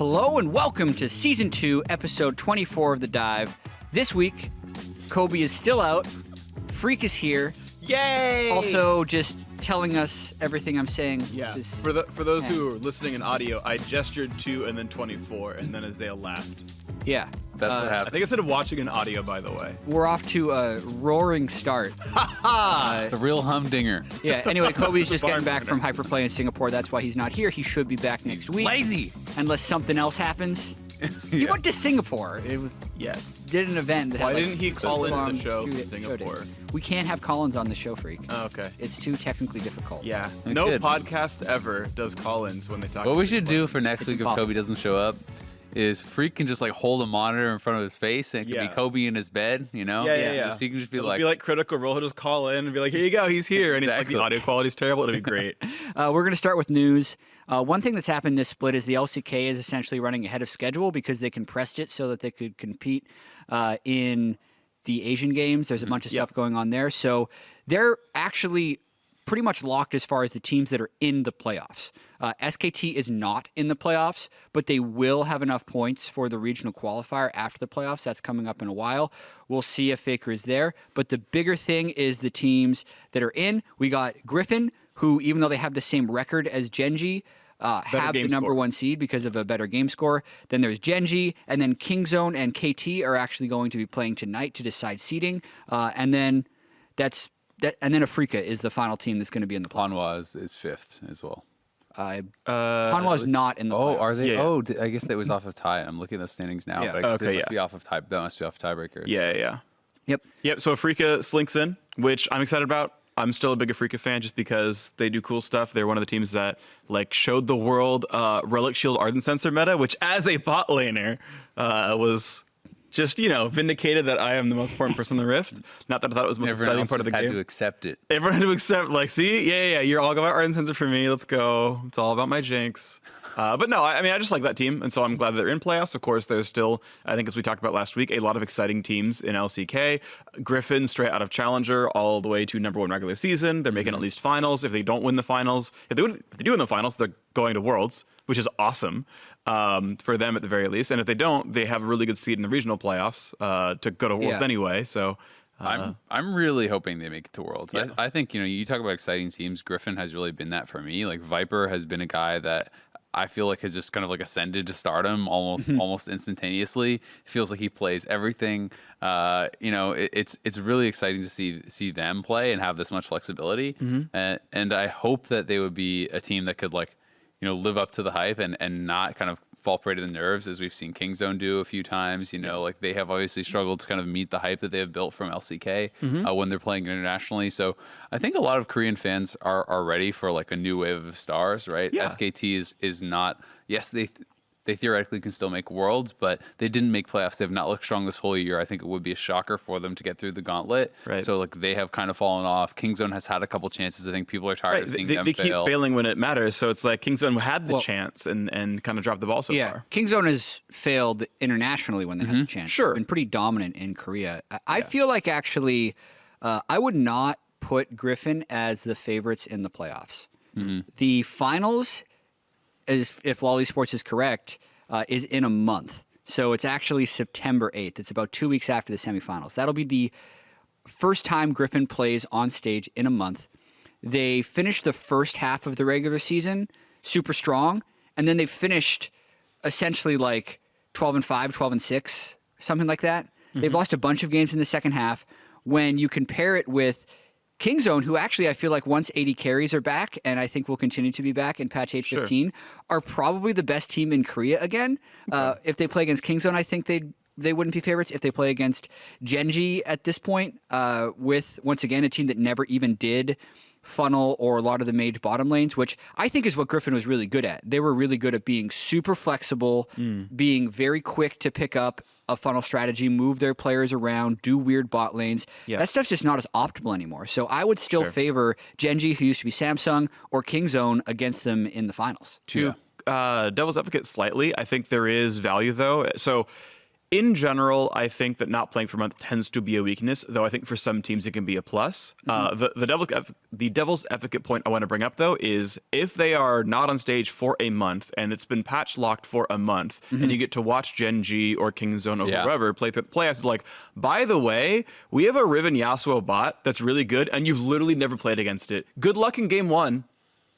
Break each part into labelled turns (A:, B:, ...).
A: Hello and welcome to Season 2, Episode 24 of The Dive. This week, Kobe is still out, Phreak is here.
B: Yay!
A: Also just telling us everything I'm saying.
B: Yeah, for those who are listening in audio, I gestured 2 and then 24, and then Isaiah laughed.
A: Yeah.
C: That's what happened.
B: I think instead of watching an audio, by the way.
A: We're off to a roaring start.
C: It's a real humdinger.
A: Yeah, anyway, Kobe's just getting back
B: burner.
A: from Hyperplay in Singapore. That's why he's not here. He should be back next week.
C: Lazy.
A: Unless something else happens. He went to Singapore. It was
B: Yes.
A: did an event. That
B: Why
A: had,
B: didn't he call into
A: long
B: the show
A: shoot
B: from
A: it-
B: Singapore?
A: showed it. We can't have Collins on the show, Phreak.
B: Oh, okay.
A: It's too technically difficult.
B: Yeah.
C: We
B: No
C: could.
B: podcast ever does call-ins when they talk.
C: What
B: to
C: we should
B: people.
C: do for next
A: It's
C: week if
A: impossible.
C: Kobe doesn't show up is Phreak can just like hold a monitor in front of his face and it can
B: Yeah.
C: be Kobe in his bed, you know?
B: Yeah.
C: So he can just be
B: It'll
C: like,
B: be like Critical Role. He'll just call in and be like, "Here you go, he's here," and
C: Exactly.
B: like the audio quality's terrible. It'll be great.
A: We're going to start with news. One thing that's happened this split is the LCK is essentially running ahead of schedule because they compressed it so that they could compete in the Asian games. There's a bunch of stuff going on there. So they're actually pretty much locked as far as the teams that are in the playoffs. SKT is not in the playoffs, but they will have enough points for the regional qualifier after the playoffs. That's coming up in a while. We'll see if Faker is there. But the bigger thing is the teams that are in. We got Griffin, who, even though they have the same record as Genji, have the
B: game
A: number
B: score.
A: one seed because of a better game score. Then there's Genji, and then Kingzone and KT are actually going to be playing tonight to decide seeding. And then Afrika is the final team that's going to be in the playoffs.
C: Hanwha is fifth as well.
A: Hanwha is not in the playoffs.
C: Oh, are they?
B: Yeah.
C: Oh, I guess that was off of tie. I'm looking at the standings now.
A: Yeah.
C: But I guess
B: Okay,
C: it must
B: yeah.
C: be off of tie. That must be off tiebreakers.
B: Yeah.
A: Yep.
B: Yep. So Afrika slinks in, which I'm excited about. I'm still a big Afrika fan just because they do cool stuff. They're one of the teams that like showed the world Relic Shield Ardent Sensor meta, which as a bot laner was just, vindicated that I am the most important person in the Rift. Not that I thought it was the most
C: Everyone
B: exciting
C: else
B: part of the
C: just had
B: game.
C: to accept it.
B: Everyone had to accept, like, see? Yeah. You're all about Ardent Sensor for me. Let's go. It's all about my Jinx. But no, I mean, I just like that team, and so I'm glad they're in playoffs. Of course, there's still, I think as we talked about last week, a lot of exciting teams in LCK. Griffin straight out of Challenger all the way to number 1 regular season. They're making at least finals. If they don't win the finals, if they do win the finals, they're going to Worlds, which is awesome for them at the very least. And if they don't, they have a really good seed in the regional playoffs to go to Worlds
A: Yeah.
B: anyway. So
C: I'm really hoping they make it to Worlds.
B: Yeah.
C: I think, you talk about exciting teams. Griffin has really been that for me. Like Viper has been a guy that I feel like has just kind of like ascended to stardom almost instantaneously. It feels like he plays everything. It's really exciting to see them play and have this much flexibility. And I hope that they would be a team that could live up to the hype and not kind of fall prey to the nerves, as we've seen Kingzone do a few times. Like they have obviously struggled to kind of meet the hype that they have built from LCK when they're playing internationally. So I think a lot of Korean fans are ready for like a new wave of stars, right?
B: Yeah.
C: SKT is not, yes, they theoretically can still make Worlds, but they didn't make playoffs. They have not looked strong this whole year. I think it would be a shocker for them to get through the gauntlet.
B: Right.
C: So like they have kind of fallen off. Kingzone has had a couple chances. I think people are tired
B: right,
C: of seeing
B: they
C: them
B: keep
C: fail.
B: failing when it matters. So it's like Kingzone had the chance and kind of dropped the ball so far.
A: Kingzone has failed internationally when they had the chance.
B: Sure.
A: Been pretty dominant in Korea. I feel like actually I would not put Griffin as the favorites in the playoffs. The finals, if Lolly Sports is correct, is in a month. So it's actually September 8th. It's about 2 weeks after the semifinals. That'll be the first time Griffin plays on stage in a month. They finished the first half of the regular season super strong, and then they finished essentially like 12-5, 12-6, something like that. They've lost a bunch of games in the second half. When you compare it with Kingzone, who actually I feel like once 80 carries are back, and I think will continue to be back in patch 8.15, are probably the best team in Korea again. If they play against Kingzone, I think they wouldn't be favorites. If they play against Genji at this point, with, once again, a team that never even did funnel or a lot of the mage bottom lanes, which I think is what Griffin was really good at. They were really good at being super flexible, being very quick to pick up a funnel strategy, move their players around, do weird bot lanes.
B: Yeah.
A: That stuff's just not as optimal anymore. So I would still favor Genji, who used to be Samsung, or Kingzone against them in the finals.
B: To devil's advocate slightly, I think there is value though. So In general, I think that not playing for a month tends to be a weakness, though I think for some teams it can be a plus. The devil's advocate point I want to bring up, though, is if they are not on stage for a month and it's been patch locked for a month, and you get to watch Gen G or Kingzone or whoever play through the playoffs, it's like, by the way, we have a Riven Yasuo bot that's really good, and you've literally never played against it. Good luck in game one,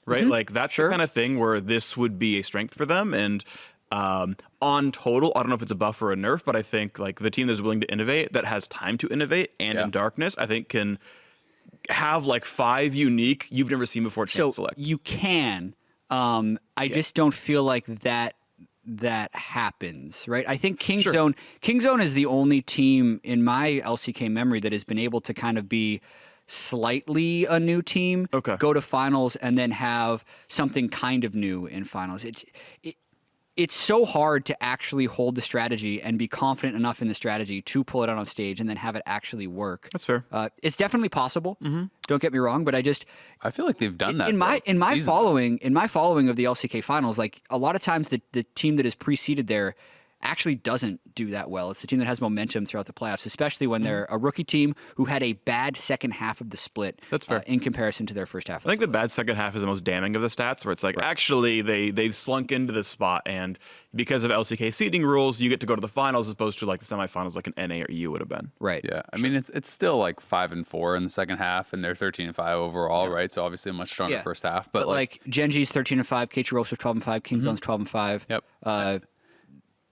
B: right? Like, that's the kind of thing where this would be a strength for them, and on total, I don't know if it's a buff or a nerf, but I think like the team that's willing to innovate, that has time to innovate, and in darkness, I think can have like 5 unique you've never seen before chance selects.
A: You can. I just don't feel like that happens, right? I think Kingzone is the only team in my LCK memory that has been able to kind of be slightly a new team, go to finals, and then have something kind of new in finals. It's so hard to actually hold the strategy and be confident enough in the strategy to pull it out on stage and then have it actually work.
B: That's fair.
A: It's definitely possible. Don't get me wrong, but I
C: feel like they've done that
A: in my following of the LCK finals. Like a lot of times, the team that is preceded there actually doesn't do that well. It's the team that has momentum throughout the playoffs, especially when they're a rookie team who had a bad second half of the split. That's fair. In comparison to their first half.
B: I think the bad second half is the most damning of the stats, where it's like, actually, they've slunk into this spot, and because of LCK seeding rules, you get to go to the finals as opposed to like the semifinals, like an NA or EU would have been.
A: Right.
C: Yeah. I mean, it's still like 5-4 in the second half, and they're 13-5 overall, right? So obviously a much stronger first half. But
A: like Gen G's 13-5, KT Roasters 12-5, Kingzone's 12-5.
C: Yep.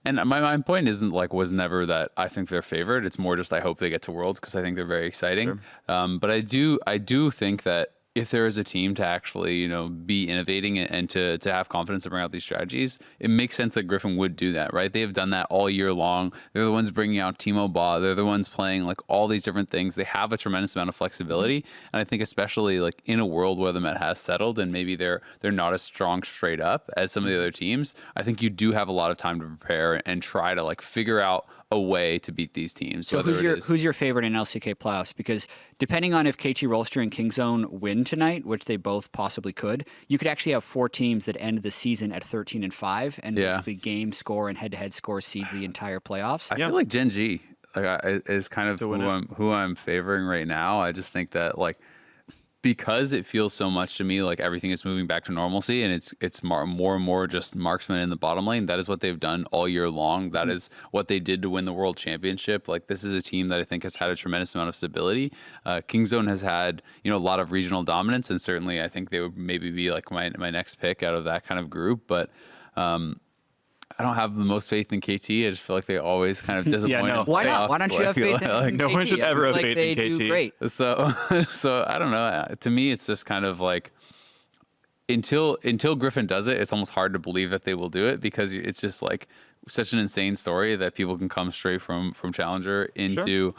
C: And my point isn't like was never that I think they're favored. It's more just I hope they get to Worlds because I think they're very exciting. But I do think that if there is a team to actually be innovating and to have confidence to bring out these strategies, it makes sense that Griffin would do that, right? They have done that all year long. They're the ones bringing out Teemo Ba. They're the ones playing like all these different things. They have a tremendous amount of flexibility, and I think especially like in a world where the meta has settled and maybe they're not as strong straight up as some of the other teams, I think you do have a lot of time to prepare and try to like figure out a way to beat these teams.
A: So who's your favorite in LCK playoffs? Because depending on if KT Rolster and Kingzone win tonight, which they both possibly could, you could actually have 4 teams that end the season at 13-5, and basically game score and head-to-head score seeds the entire playoffs.
C: I feel like Gen G is kind of who I'm favoring right now. I just think that like, because it feels so much to me like everything is moving back to normalcy, and it's more and more just marksman in the bottom lane. That is what they've done all year long. That is what they did to win the world championship. Like, this is a team that I think has had a tremendous amount of stability. Kingzone has had a lot of regional dominance, and certainly I think they would maybe be like my next pick out of that kind of group. But I don't have the most faith in KT. I just feel like they always kind of disappoint.
A: Why not? Why don't you have faith in KT?
B: No one should ever have faith in KT.
A: Do great.
C: So I don't know. To me, it's just kind of like until Griffin does it, it's almost hard to believe that they will do it, because it's just like such an insane story that people can come straight from Challenger into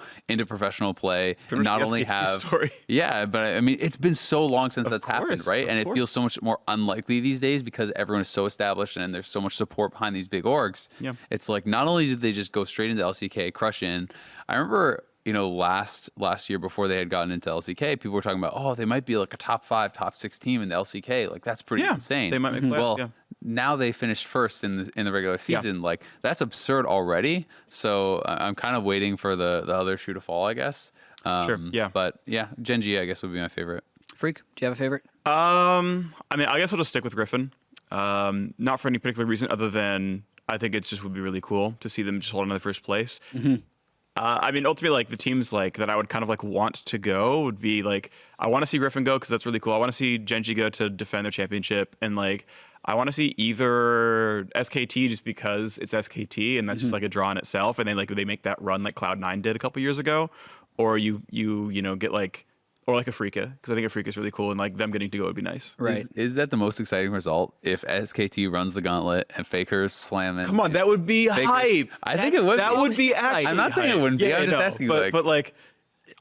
C: professional play and not only have
B: story.
C: But I mean, it's been so long since that's happened, right? And it feels so much more unlikely these days because everyone is so established and there's so much support behind these big orgs. It's like, not only did they just go straight into LCK, crush in. I remember last year before they had gotten into LCK, people were talking about, oh, they might be like a top 5, top 6 team in the LCK. Like, that's pretty insane.
B: They might make playoffs.
C: Now they finished first in the regular season. Like, that's absurd already. So I'm kind of waiting for the other shoe to fall, I guess. But yeah, Gen G, I guess, would be my favorite.
A: Phreak, do you have a favorite?
B: I mean, I guess we'll just stick with Griffin. Not for any particular reason other than I think it just would be really cool to see them just hold on to the first place. I mean, ultimately, like the teams like that I would kind of like want to go would be like, I want to see Griffin go because that's really cool. I want to see Gen G go to defend their championship, and like I want to see either SKT just because it's SKT and that's just like a draw in itself, and then like they make that run like Cloud9 did a couple years ago, or you get like. Or like a Phreak, because I think a Phreak is really cool, and like them getting to go would be nice.
A: Right?
C: Is that the most exciting result if SKT runs the gauntlet and Fakers slam in?
B: Come on, that would be hype.
C: I think it would.
B: That would be actually.
C: I'm not saying it wouldn't be. I'm just asking.
B: But like,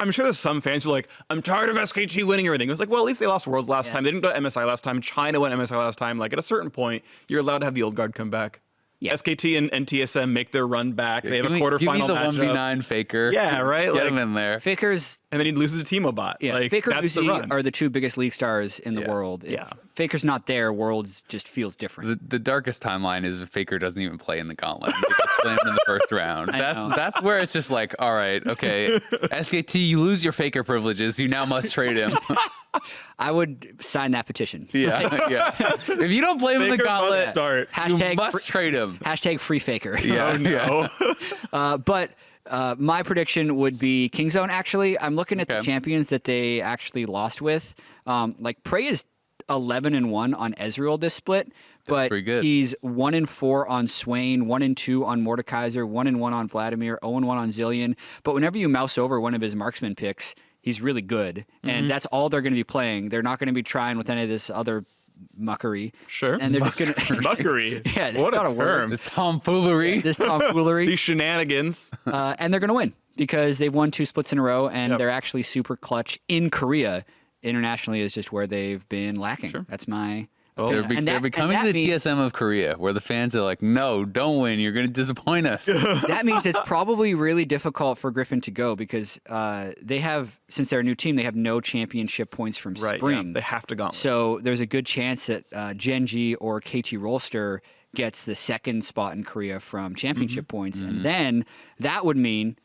B: I'm sure there's some fans who are like, I'm tired of SKT winning everything. It was like, well, at least they lost Worlds last time. They didn't go to MSI last time. China went MSI last time. Like, at a certain point, you're allowed to have the old guard come back.
A: Yeah.
B: SKT and TSM make their run back. They have a quarterfinal
C: Give me the
B: matchup.
C: 1v9 Faker.
B: Yeah, right?
C: Get
B: Like-
C: him in there.
A: Faker's
B: And then he loses to Timobot.
A: Yeah,
B: Like,
A: Faker and
B: that's the
A: Uzi
B: run.
A: are the two biggest league stars in the
C: Yeah.
A: world. If
B: Yeah.
A: Faker's not there, Worlds just feels different.
C: The darkest timeline is if Faker doesn't even play in the gauntlet. They get slammed in the first round.
A: know.
C: That's where it's just like, all right, okay, SKT, you lose your Faker privileges. You now must trade him.
A: I would sign that petition.
C: yeah, yeah. If you don't play him in the
B: Faker must
C: gauntlet,
B: start.
C: you
A: Hashtag
C: must trade him.
A: Hashtag free Faker.
C: Yeah,
B: Oh, no.
A: But my prediction would be Kingzone, actually. I'm looking at the
C: Okay.
A: champions that they actually lost with. Like, Prey is 11-1 on Ezreal this split, but
C: pretty good.
A: he's 1-4 on Swain, 1-2 on Mordekaiser, 1-1 on Vladimir, 0-1 on Zillion. But whenever you mouse over one of his marksman picks, he's really good. And that's all they're going to be playing. They're not going to be trying with any of this other muckery.
B: Sure.
A: And they're just going to...
B: Muckery.
A: Yeah, that's
B: what
A: not
B: a
A: a word.
B: term.
C: This tomfoolery.
A: this tomfoolery.
B: These shenanigans.
A: And they're going to win because they've won 2 splits in a row, and
B: Yep.
A: they're actually super clutch in Korea. Internationally is just where they've been lacking. That's my.
C: They're,
A: opinion.
C: they're becoming the
A: means,
C: TSM of Korea, where the fans are like, no, don't win. You're going to disappoint us.
A: that means it's probably really difficult for Griffin to go because they have, since they're a new team, they have no championship points from
B: Right.
A: spring.
B: Yeah. They have to gauntlet.
A: So there's a good chance that Genji or KT Rolster gets the second spot in Korea from championship points. And then that would mean,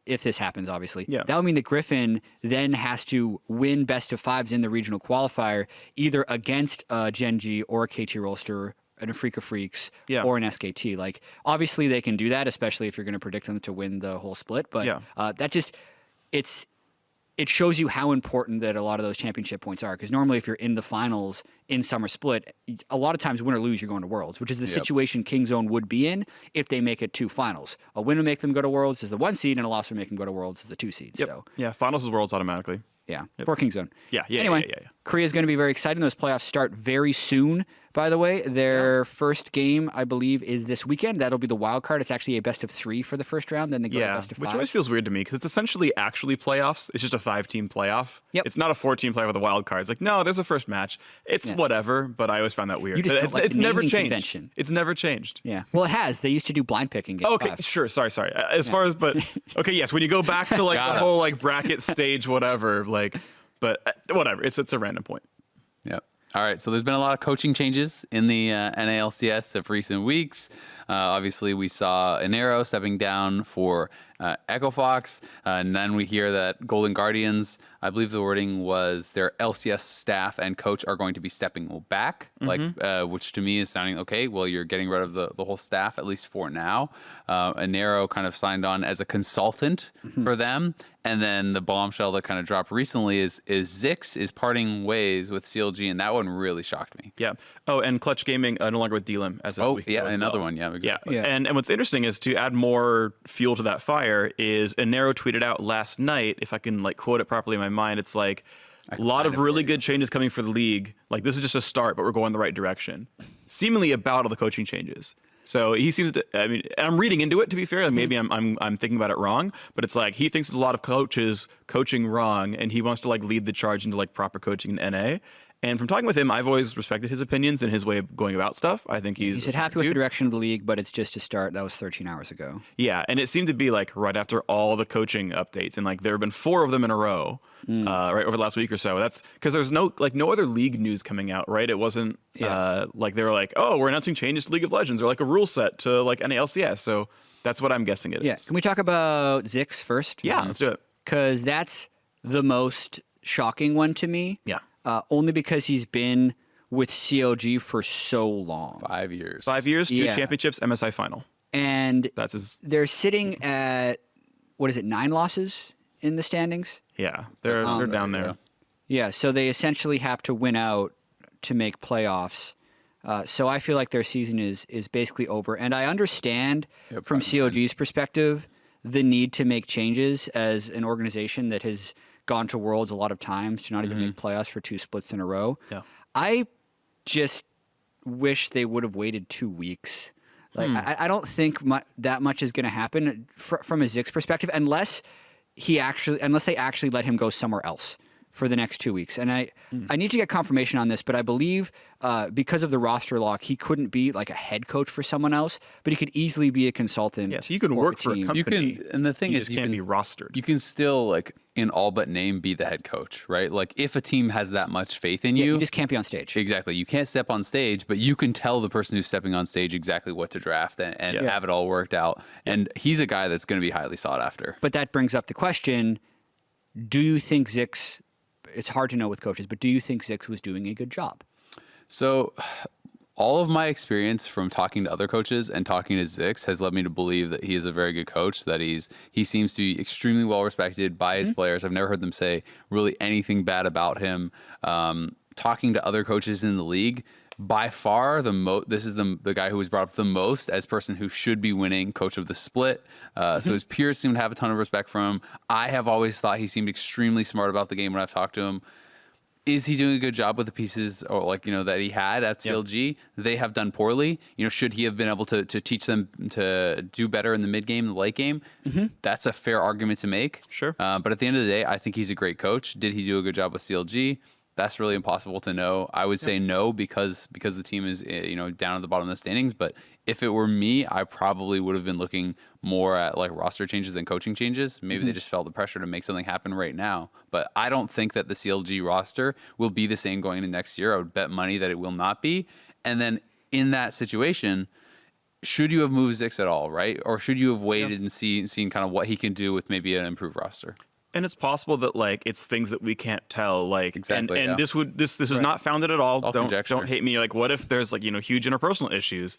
A: if this happens, obviously,
B: Yeah.
A: that would mean that Griffin then has to win best of fives in the regional qualifier, either against Genji or KT Rolster and a Phreak of Phreaks
B: Yeah.
A: or an SKT. Like, obviously they can do that, especially if you're going to predict them to win the whole split. But
B: Yeah.
A: that just, it shows you how important that a lot of those championship points are. Because normally, if you're in the finals in Summer Split, a lot of times, win or lose, you're going to Worlds, which is the situation Kingzone would be in if they make it to finals. A win would make them go to Worlds as the 1 seed, and a loss would make them go to Worlds as the 2 seed.
B: Yep.
A: So,
B: Yeah, finals is worlds automatically.
A: yeah, for Kingzone.
B: Yeah, yeah,
A: Anyway,
B: yeah.
A: Korea's going to be very exciting. Those playoffs start very soon, by the way. Their first game, I believe, is this weekend. That'll be the wild card. It's actually a best of 3 for the first round. Then they go to
B: Yeah,
A: best of
B: which
A: 5.
B: always feels weird to me because it's essentially actually playoffs. It's just a 5-team playoff.
A: Yep.
B: It's not a 4-team playoff with a wild card. It's like, no, there's a first match. It's whatever, but I always found that weird.
A: You just
B: But
A: don't like
B: it's
A: the
B: never
A: naming
B: changed.
A: convention.
B: It's never changed.
A: Yeah. Well, it has. They used to do blind picking game
B: Oh, okay,
A: 5.
B: sure. Sorry. As far as, but okay, yes. When you go back to like
C: Got
B: the
C: it.
B: whole like bracket stage, whatever, like, but whatever. It's a random point.
C: Yep. All right. So there's been a lot of coaching changes in the NA LCS of recent weeks. Obviously, we saw Enero stepping down for Echo Fox. And then we hear that Golden Guardians, I believe the wording was their LCS staff and coach are going to be stepping back, like which to me is sounding okay. Well, you're getting rid of the whole staff, at least for now. Enero kind of signed on as a consultant for them. And then the bombshell that kind of dropped recently is Zikz is parting ways with CLG, and that one really shocked me.
B: Yeah. Oh, and Clutch Gaming no longer with DLM as of a
C: Oh,
B: week ago
C: yeah,
B: as
C: another
B: well.
C: one. Yeah, exactly.
B: Yeah. And what's interesting is to add more fuel to that fire is Enero tweeted out last night, if I can like quote it properly in my mind, it's like a lot of really good changes coming for the league. Like this is just a start, but we're going the right direction. Seemingly about all the coaching changes. So he seems to. I mean, and I'm reading into it to be fair. Like maybe I'm thinking about it wrong, but it's like he thinks there's a lot of coaches coaching wrong, and he wants to like lead the charge into like proper coaching in NA. And from talking with him, I've always respected his opinions and his way of going about stuff. I think he's
A: He said happy with the direction of the league, but it's just a start. That was 13 hours ago.
B: Yeah, and it seemed to be like right after all the coaching updates, and like there have been 4 of them in a row, right over the last week or so. That's because there's no other league news coming out, right? It wasn't like they were like, oh, we're announcing changes to League of Legends or like a rule set to like NA LCS. So that's what I'm guessing it is.
A: Yeah. Can we talk about Zikz first?
B: Yeah, let's do it.
A: Because that's the most shocking one to me.
B: Yeah.
A: Only because he's been with CLG for so long.
C: 5 years.
B: 5 years, 2
A: Yeah.
B: championships, MSI final.
A: And
B: That's his.
A: they're sitting at, 9 losses in the standings?
B: Yeah, they're down there.
A: Yeah, so they essentially have to win out to make playoffs. So I feel like their season is basically over. And I understand from COG's perspective the need to make changes as an organization that has gone to Worlds a lot of times to not even make playoffs for 2 splits in a row.
B: Yeah.
A: I just wish they would have waited 2 weeks. Like I don't think that much is going to happen from a Zikz perspective unless they actually let him go somewhere else for the next 2 weeks. And I need to get confirmation on this, but I believe because of the roster lock, he couldn't be like a head coach for someone else, but he could easily be a consultant.
B: Yeah, so you can work for a
A: team.
B: company.
C: And the thing
B: you
C: is,
B: just can't be rostered.
C: You can still, like, in all but name, be the head coach, right? Like, if a team has that much faith in
A: You just can't be on stage.
C: Exactly. You can't step on stage, but you can tell the person who's stepping on stage exactly what to draft and have it all worked out. And he's a guy that's going to be highly sought after.
A: But that brings up the question, do you think Zikz, it's hard to know with coaches, but do you think Zikz was doing a good job?
C: So all of my experience from talking to other coaches and talking to Zikz has led me to believe that he is a very good coach, that he seems to be extremely well respected by his players. I've never heard them say really anything bad about him. Talking to other coaches in the league, by far this is the guy who was brought up the most as person who should be winning coach of the split. So his peers seem to have a ton of respect for him. I have always thought he seemed extremely smart about the game when I've talked to him. Is he doing a good job with the pieces that he had at CLG? They have done poorly. Should he have been able to teach them to do better in the mid game, the late game? That's a fair argument to make.
B: Sure.
C: But at the end of the day, I think he's a great coach. Did he do a good job with CLG? That's really impossible to know. I would say no because the team is down at the bottom of the standings. But if it were me, I probably would have been looking more at like roster changes than coaching changes. Maybe they just felt the pressure to make something happen right now. But I don't think that the CLG roster will be the same going into next year. I would bet money that it will not be. And then in that situation, should you have moved Zikz at all, right? Or should you have waited and seen kind of what he can do with maybe an improved roster?
B: And it's possible that like it's things that we can't tell, like
C: Exactly,
B: and this is not founded at all. Don't hate me. Like, what if there's like huge interpersonal issues,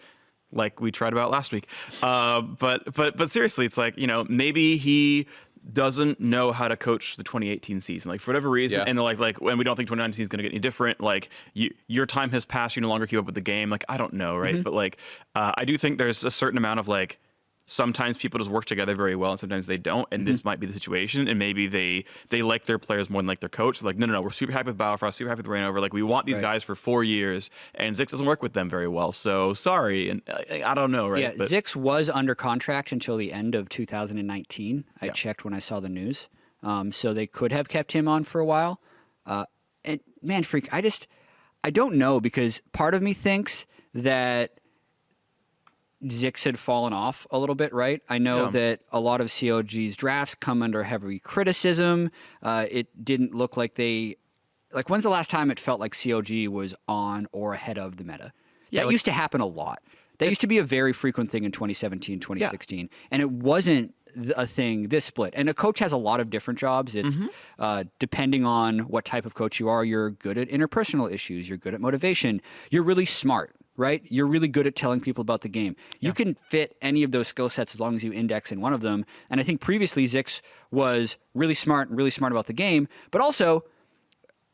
B: like we tried about last week? But seriously, it's like maybe he doesn't know how to coach the 2018 season, like for whatever reason, and like when we don't think 2019 is going to get any different. Like your time has passed, you no longer keep up with the game. Like I don't know, right? But like I do think there's a certain amount of like. Sometimes people just work together very well, and sometimes they don't. And this might be the situation. And maybe they like their players more than like their coach. Like, no, we're super happy with Biofrost, super happy with Rainover. Like, we want these guys for 4 years, and Zikz doesn't work with them very well. So sorry, and I don't know, right?
A: Yeah, but Zikz was under contract until the end of 2019. I checked when I saw the news, so they could have kept him on for a while. And man, Phreak, I don't know, because part of me thinks that Zikz had fallen off a little bit, right? I know that a lot of COG's drafts come under heavy criticism. It didn't look like when's the last time it felt like COG was on or ahead of the meta? Yeah, that used to happen a lot. That used to be a very frequent thing in 2017, 2016. And it wasn't a thing this split. And a coach has a lot of different jobs. It's depending on what type of coach you are, you're good at interpersonal issues, you're good at motivation, you're really smart. Right? You're really good at telling people about the game. You can fit any of those skill sets as long as you index in one of them. And I think previously Zikz was really smart about the game, but also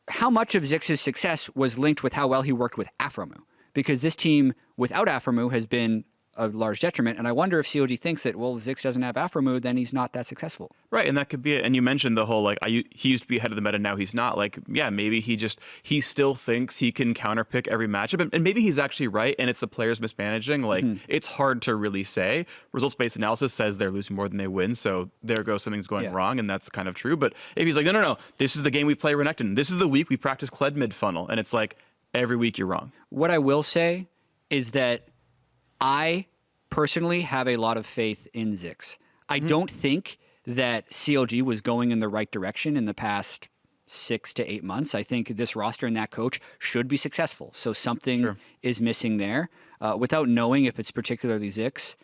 A: how much of Zix's success was linked with how well he worked with Aphromoo. Because this team without Aphromoo has been a large detriment. And I wonder if COG thinks that, well, Zikz doesn't have Aphromoo, then he's not that successful.
B: Right, and that could be it. And you mentioned the whole, like, he used to be ahead of the meta, now he's not. Like, yeah, maybe he still thinks he can counterpick every matchup. And maybe he's actually right, and it's the players mismanaging. Like, it's hard to really say. Results-based analysis says they're losing more than they win, so there goes something's going wrong, and that's kind of true. But if he's like, no, this is the game we play Renekton. This is the week we practice Kled mid-funnel. And it's like, every week you're wrong.
A: What I will say is that I personally have a lot of faith in Zikz. I don't think that CLG was going in the right direction in the past 6 to 8 months. I think this roster and that coach should be successful. So something is missing there. Without knowing if it's particularly Zikz,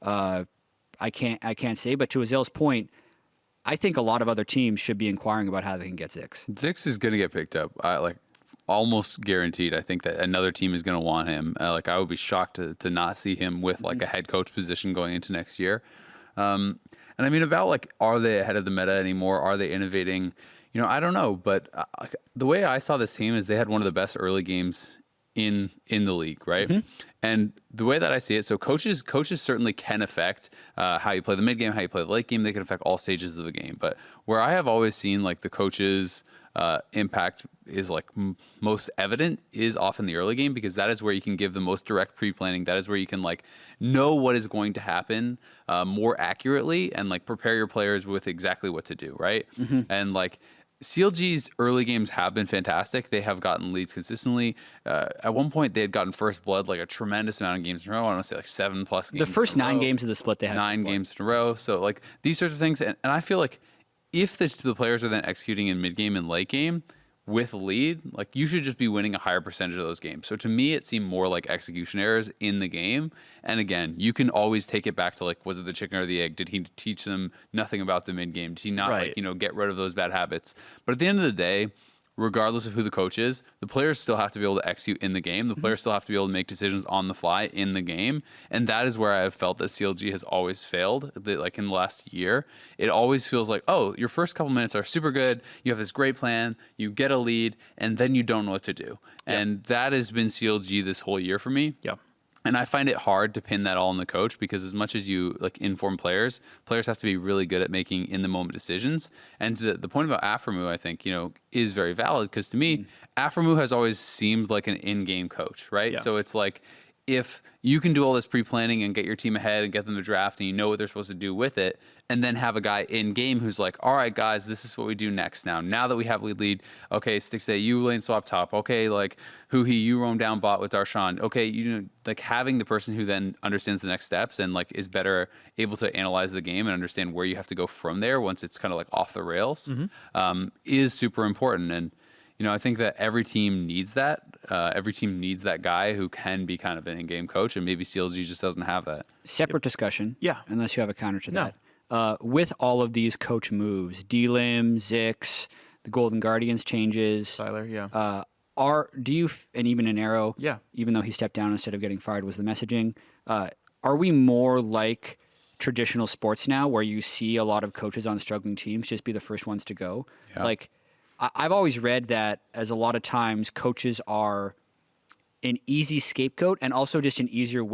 A: I can't say. But to Azil's point, I think a lot of other teams should be inquiring about how they can get Zikz.
C: Zikz is going to get picked up. Almost guaranteed. I think that another team is going to want him. I would be shocked to not see him with like a head coach position going into next year. And I mean, about like, are they ahead of the meta anymore? Are they innovating? I don't know. But the way I saw this team is they had one of the best early games in the league, right? And the way that I see it, so coaches certainly can affect how you play the mid game, how you play the late game. They can affect all stages of the game. But where I have always seen like the coaches' impact is like most evident is often the early game, because that is where you can give the most direct pre-planning. That is where you can like know what is going to happen more accurately and like prepare your players with exactly what to do, right? And like CLG's early games have been fantastic. They have gotten leads consistently. At one point, they had gotten first blood like a tremendous amount of games in a row. I want to say like 7+ games.
A: The first 9 games of the split, they had
C: 9 games in a row. So like these sorts of things, and I feel like if the players are then executing in mid game and late game with lead, like you should just be winning a higher percentage of those games. So to me, it seemed more like execution errors in the game. And again, you can always take it back to like, was it the chicken or the egg? Did he teach them nothing about the mid game? Did he not like, get rid of those bad habits? But at the end of the day, regardless of who the coach is, the players still have to be able to execute in the game. The players still have to be able to make decisions on the fly in the game. And that is where I have felt that CLG has always failed. Like in the last year, it always feels like, oh, your first couple minutes are super good. You have this great plan. You get a lead, and then you don't know what to do. Yeah. And that has been CLG this whole year for me.
B: Yeah.
C: And I find it hard to pin that all on the coach, because as much as you like inform players have to be really good at making in the moment decisions. And the point about Aphromoo, I think, is very valid, because to me, Aphromoo has always seemed like an in-game coach, right?
B: Yeah.
C: So it's like, if you can do all this pre-planning and get your team ahead and get them to draft, and you know what they're supposed to do with it, and then have a guy in game who's like, all right, guys, this is what we do next. Now that we have lead, okay, Stixay, you lane swap top. Okay, like Huhi, you roam down bot with Darshan. Okay, like having the person who then understands the next steps and like is better able to analyze the game and understand where you have to go from there once it's kind of like off the rails is super important. And I think that every team needs that. Every team needs that guy who can be kind of an in-game coach, and maybe CLG just doesn't have that.
A: Separate discussion.
B: Yeah.
A: Unless you have a counter to that. With all of these coach moves, D-Lim, Zikz, the Golden Guardians changes.
B: Tyler,
A: and even an Arrow, even though he stepped down instead of getting fired was the messaging. Are we more like traditional sports now, where you see a lot of coaches on struggling teams just be the first ones to go?
C: Yeah.
A: Like, I've always read that as a lot of times coaches are an easy scapegoat and also just an easier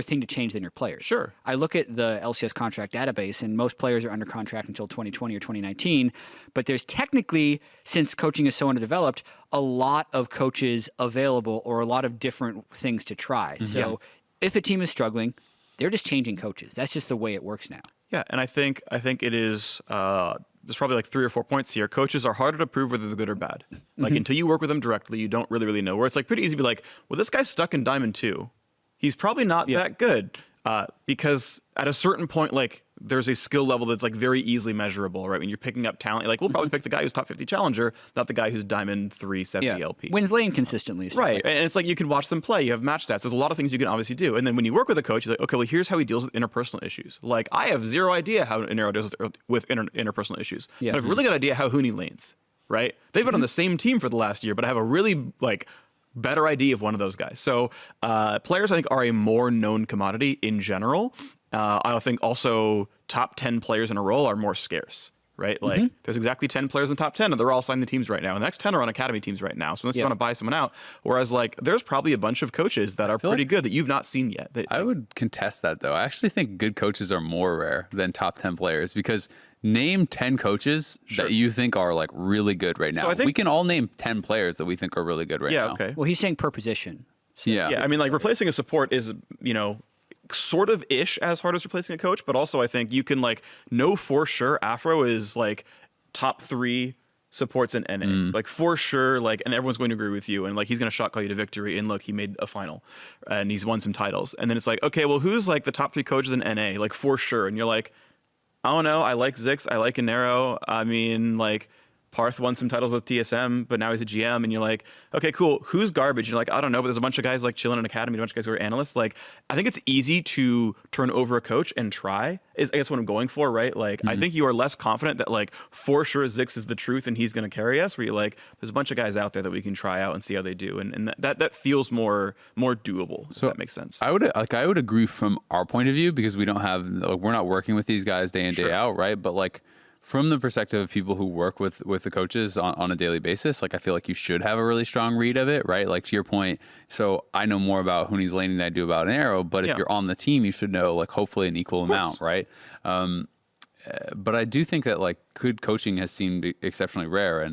A: thing to change than your players.
B: Sure.
A: I look at the LCS contract database, and most players are under contract until 2020 or 2019. But there's technically, since coaching is so underdeveloped, a lot of coaches available or a lot of different things to try. So if a team is struggling, they're just changing coaches. That's just the way it works now.
B: Yeah, and I think it is. There's probably like 3 or 4 points here. Coaches are harder to prove whether they're good or bad. Like until you work with them directly, you don't really know. Where it's like pretty easy to be like, well, this guy's stuck in Diamond 2. He's probably not that good, because at a certain point, like there's a skill level that's like very easily measurable, right? When you're picking up talent, like we'll probably pick the guy who's top 50 challenger, not the guy who's Diamond 3 70 LP.
A: Wins lane consistently.
B: Right,
A: like
B: and it's like you can watch them play. You have match stats. There's a lot of things you can obviously do. And then when you work with a coach, you're like, okay, well, here's how he deals with interpersonal issues. Like I have zero idea how an Arrow deals with interpersonal issues.
A: Yeah.
B: But I have a really good idea how Huni lanes, right? They've been on the same team for the last year, but I have a really like better idea of one of those guys. So players, I think, are a more known commodity in general. I think also top 10 players in a row are more scarce, right? Like there's exactly 10 players in the top 10, and they're all signed to teams right now. And the next 10 are on academy teams right now. So unless you want to buy someone out, whereas like there's probably a bunch of coaches that are pretty good that you've not seen yet.
C: I would contest that though. I actually think good coaches are more rare than top 10 players, because name 10 coaches that you think are like really good right now. So I think we can all name 10 players that we think are really good right now.
B: Okay.
A: Well, he's saying per position.
C: So. Yeah.
B: I mean, like replacing a support is, sort of ish as hard as replacing a coach, but also I think you can like know for sure Afro is like top 3 supports in NA, like for sure, like, and everyone's going to agree with you, and like he's going to shot call you to victory, and look, he made a final and he's won some titles, and then it's like, okay, well, who's like the top 3 coaches in NA, like for sure, and you're like, I don't know, I like Zikz, I like Inero, I mean, like Parth won some titles with TSM, but now he's a GM, and you're like, okay, cool. Who's garbage? You're like, I don't know, but there's a bunch of guys like chilling in academy, a bunch of guys who are analysts. Like, I think it's easy to turn over a coach and try. Is I guess what I'm going for, right? Like, I think you are less confident that like for sure Zikz is the truth and he's going to carry us. Where you're like, there's a bunch of guys out there that we can try out and see how they do, and that feels more doable. So if that makes sense.
C: I would agree from our point of view, because we don't have we're not working with these guys day in day out, right? But like, from the perspective of people who work with the coaches on a daily basis, like I feel like you should have a really strong read of it, right? Like to your point, so I know more about Huni's laning than I do about an Arrow, but if you're on the team, you should know like hopefully an equal amount, right? But I do think that like good coaching has seemed exceptionally rare,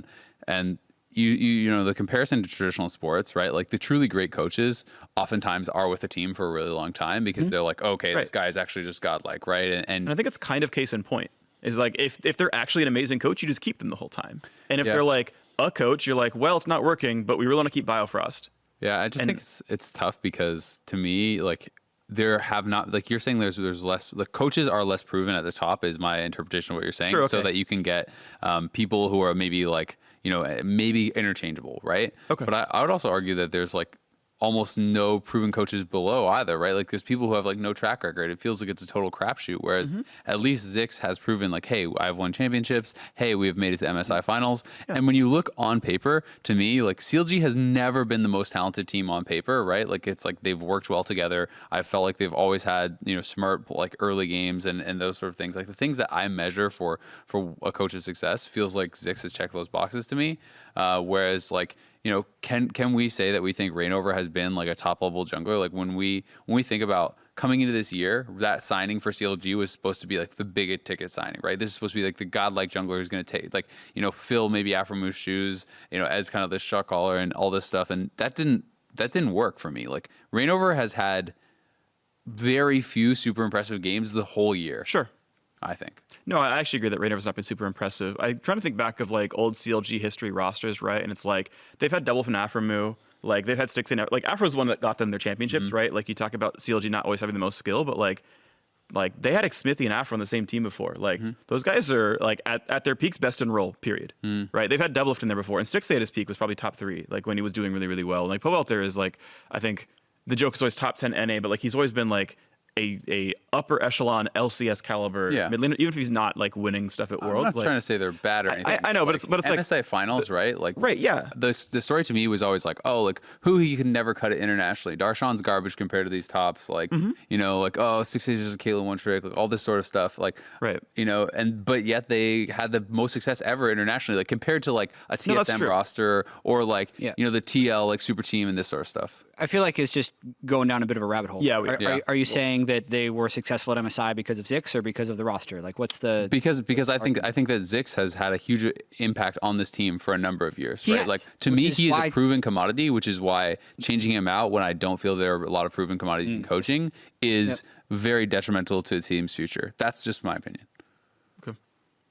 C: and you know the comparison to traditional sports, right? Like the truly great coaches oftentimes are with a team for a really long time because they're like, okay, this guy's actually just godlike, right? And
B: I think it's kind of case in point. Is like if they're actually an amazing coach, you just keep them the whole time. And if
C: Yeah.
B: they're like a coach, you're like, well, it's not working, but we really want to keep Biofrost.
C: Yeah, I just think it's tough because to me, like there have not like you're saying there's less the coaches are less proven at the top is my interpretation of what you're saying.
B: Sure, okay.
C: So that you can get people who are maybe like maybe interchangeable, right?
B: Okay.
C: But I would also argue that there's like almost no proven coaches below either, right? Like there's people who have like no track record. It feels like it's a total crapshoot. Whereas at least Zikz has proven like, hey, I've won championships. Hey, we have made it to MSI finals. Yeah. And when you look on paper, to me, like CLG has never been the most talented team on paper, right? Like it's like they've worked well together. I felt like they've always had, smart like early games and those sort of things. Like the things that I measure for a coach's success feels like Zikz has checked those boxes to me. Whereas like, can we say that we think Reignover has been like a top level jungler? Like when we think about coming into this year, that signing for CLG was supposed to be like the big ticket signing, right? This is supposed to be like the godlike jungler who's going to take like, fill maybe Afromoo's shoes, as kind of this shot caller and all this stuff. And that didn't work for me. Like Reignover has had very few super impressive games the whole year.
B: Sure.
C: I think.
B: No, I actually agree that Reignover's not been super impressive. I'm trying to think back of like old CLG history rosters, right? And it's like they've had double from Afromoo, like they've had sticks in. Like Afro's the one that got them their championships, right? Like you talk about CLG not always having the most skill, but like they had Smithy and Afro on the same team before. Like those guys are like at their peaks best in role, period. Right? They've had Doublelift in there before, and Stixxay at his peak was probably top 3, like when he was doing really, really well. And like Pobelter is like, I think the joke is always top 10 NA, but like he's always been like a upper echelon LCS caliber mid laner, even if he's not like winning stuff at Worlds.
C: I'm not
B: like,
C: trying to say they're bad or anything.
B: I know,
C: like,
B: but it's like
C: MSI finals, right? Like
B: right, yeah.
C: The story to me was always like, oh, like who he could never cut it internationally. Darshan's garbage compared to these tops. Like like Stixxay is just a Kayla one trick, like all this sort of stuff. Like
B: right,
C: but yet they had the most success ever internationally, like compared to like a TSM roster or like the TL like super team and this sort of stuff.
A: I feel like it's just going down a bit of a rabbit hole.
B: Yeah,
A: are you saying that they were successful at MSI because of Zikz or because of the roster? Like, what's the
C: because I think that Zikz has had a huge impact on this team for a number of years, right? Like to me, he is a proven commodity, which is why changing him out when I don't feel there are a lot of proven commodities in coaching is very detrimental to the team's future. That's just my opinion.